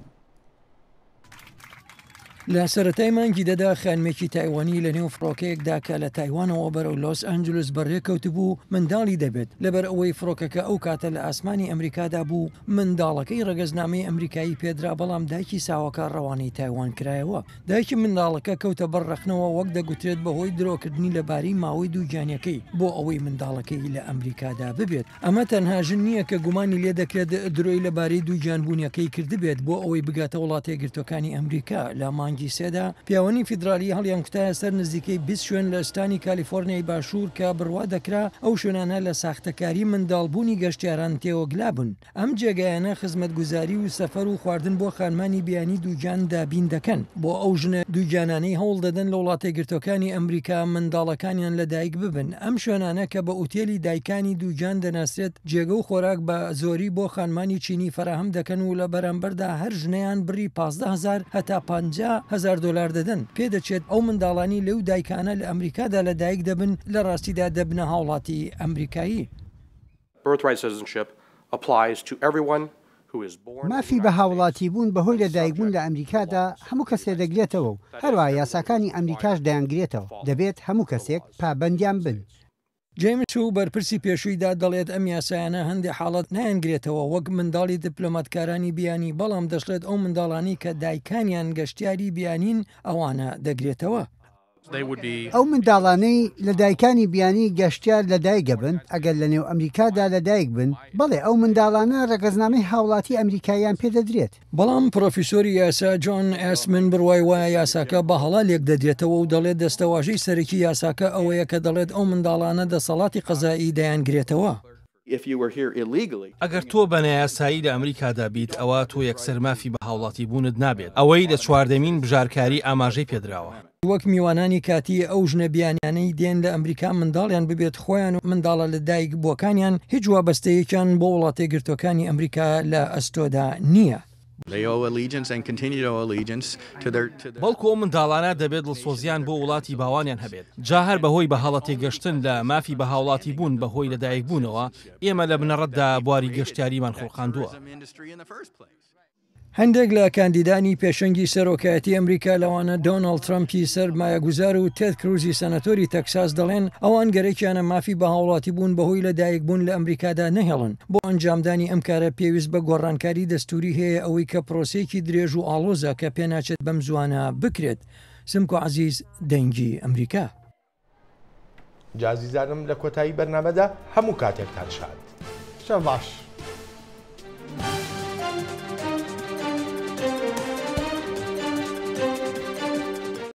F: لە سەرەتای مانگی دەدا خانمێکی تایوانی لە نێو فڕۆکەیەکدا کە لە تایوانەوە بەرەو لۆس ئەنجلس بەڕێکەوت بوو منداڵی دەبێت لەبەر ئەوەی فڕۆکەکە ئەو کاتە لە ئاسمانی ئەمریکادا بوو منداڵەکەی ڕەگەزنامەی ئەمریکایی پێدرا بەڵام دایکی ساوەکە ڕەوانەی تایوان کرایەوە. دایکی منداڵەکە کەوتە بەرڕەخنەوە وەک دەگوترێت بەهۆی درۆکردنی لەباری ماوەی دووگیانیەکەی بۆ ئەوەی منداڵەکەی لە ئەمریکادا ببێت. ئەمە تەنها ژن نییە کە گومانی لێ دەکرێت درۆی لەبارەی دووگیانبوونیەکەی کردبێت بۆ ئەوەی بگاتە وڵاتە یەکگرتوەکانی ئەمریکا. لە مانگی سێدا پیاوانی فیدرالی هەڵیان کوتایە سەر نزیکەی 20 شوێن لە ئەستانی کالیفۆرنیای باشوور کە بڕوا دەکرا ئەو شوێنانە لە ساختەکاری منداڵبوونی گەشتیاران تێوەگلا بوون. ئەم جێگایانە خزمەتگوزاری و سەفەر و خواردن بۆ خانمانی بیانی دووجان دابین دەکەن. بۆ ئەو ژنە دووجانانەی هەوڵ دەدەن لە وڵاتە یەکگرتوەکانی ئەمریکا منداڵەکانیان لە دایک ببن. ئەم شوێنانە کە بە ئوتێلی دایکانی دووجان دەناسرێت جێگە و خۆراک بە زۆری بۆ خانمانی چینی فراهم دەکەن و لە بەرامبەردا هەر ژنەیان بڕی 15,000 هەتا 50,000 دلار دەدەن. پێدەچێت ئەو منداڵانی لەو دایکانە لە ئەمریکادا لە دایک دەبن لە ڕاستیدا دەبنە هاوڵاتی ئەمریکایی.
L: مافی بە هاوڵاتی بوون بەهۆی لە دایکبوون لە ئەمریکادا هەموو کەسێک دەگرێتەوە و هەروە یاساکانی ئەمریکاش دەیانگرێتەوە. دەبێت هەموو کەسێک پابەندیان بن.
F: جیمس و بەرپرسی پێشوویدا دەڵێت ئەم یاسایانە هەندێک حاڵەت نایەنگرێتەوە وەک منداڵی دیپلۆماتکارانی بیانی، بەڵام دەشڵێت ئەو منداڵانی کە دایکانیان گەشتیاری بیانین ئەوانە دەگرێتەوە.
L: ئەو منداڵانەی لە دایکانی بیانی گەشتیار لە دایکە بن ئەگەر لە نێو ئەمریکادا لە دایک بن بەڵێ ئەو منداڵانە ڕەگەزنامەی هاوڵاتی ئەمریکاییان پێدەدرێت.
F: بەڵام پرۆفیسۆری یاسا جۆن ئاسمن بڕوای وایە یاساکە بە هەڵا لێک دەدرێتەوە و دەڵێت دەستەواژەی سەرەکی یاساکە ئەوەیە کە دەڵێت ئەو منداڵانە دەسەڵاتی قەزایی دەیانگرێتەوە.
N: ئەگەر تۆ بە نایاسایی لە ئەمریکادا بیت ئەوە تۆ یەکسەر مافی بە هاوڵاتی بوونت نابێت. ئەوەی لە چواردەمین بژارکاری ئاماژەی پێدراوە.
F: وەک میوانانی کاتی ئەو ژنە بیانیانەی دێن لە ئەمریکا منداڵیان ببێت خۆیان و منداڵە لە دایک بووەکانیان هیچ وابەستەیەکیان بۆ وڵاتە یەکگرتوەکانی ئەمریکا لە ئەستۆدا نییە.
N: بەڵکو ئەو منداڵانە دەبێت دڵسۆزیان بۆ وڵاتی باوانیان هەبێت جا هەر بەهۆی بە هەڵە تێگەشتن لە مافی بە هاوڵاتی بوون بەهۆی لەدایک بوونەوە ئێمە لە بنەڕەتدا بواری گەشتیاریمان خۆڵقاندووە.
F: هەندێک لە کاندیدانی پێشەنگی سەرۆکایەتی ئەمریکا لەوانە دۆناڵد ترامپی سەرمایەگوزار و تێد کروزی سەنەتۆری تەکساس دەڵێن ئەوان گەرەکیانە مافی بە هاوڵاتی بوون بەهۆی لەدایک بوون لە ئەمریکادا نەهێڵن بۆ ئەنجامدانی ئەم کارە پێویست بە گۆڕانکاری دەستوری هەیە ئەوەی کە پرۆسەیەکی درێژ و ئاڵۆزە کە پێناچێت بەم زوانە بکرێت. سمکۆ عەزیز دەنگی ئەمریکا.
B: جازیزانم لە کۆتایی بەرنامەدا هەموو کاتێکتان شاد.
A: شەو باش.